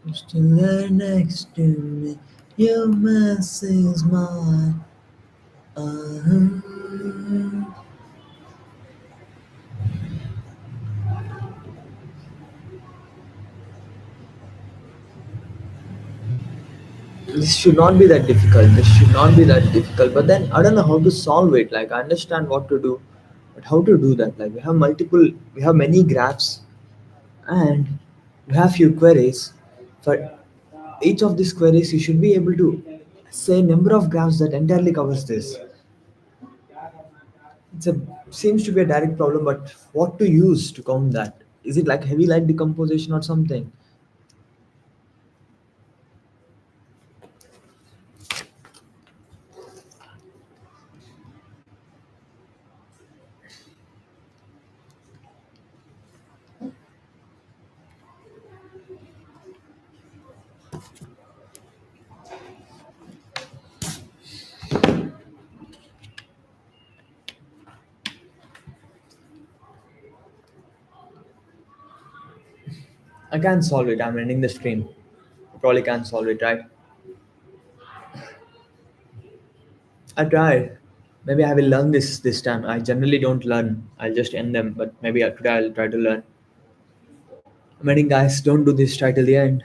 You're still there next to me. Your mess is mine. Ah. This should not be that difficult. This should not be that difficult. But then I don't know how to solve it. Like I understand what to do, but how to do that? Like we have many graphs, and we have few queries. For each of these queries, you should be able to say number of graphs that entirely covers this. It's a seems to be a direct problem, but what to use to count that? Is it like heavy light decomposition or something? I can't solve it. I'm ending the stream. I probably can't solve it, right? I tried. Maybe I will learn this time. I generally don't learn. I'll just end them. But maybe today I'll try to learn. I'm ending, guys. Don't do this. Try till the end.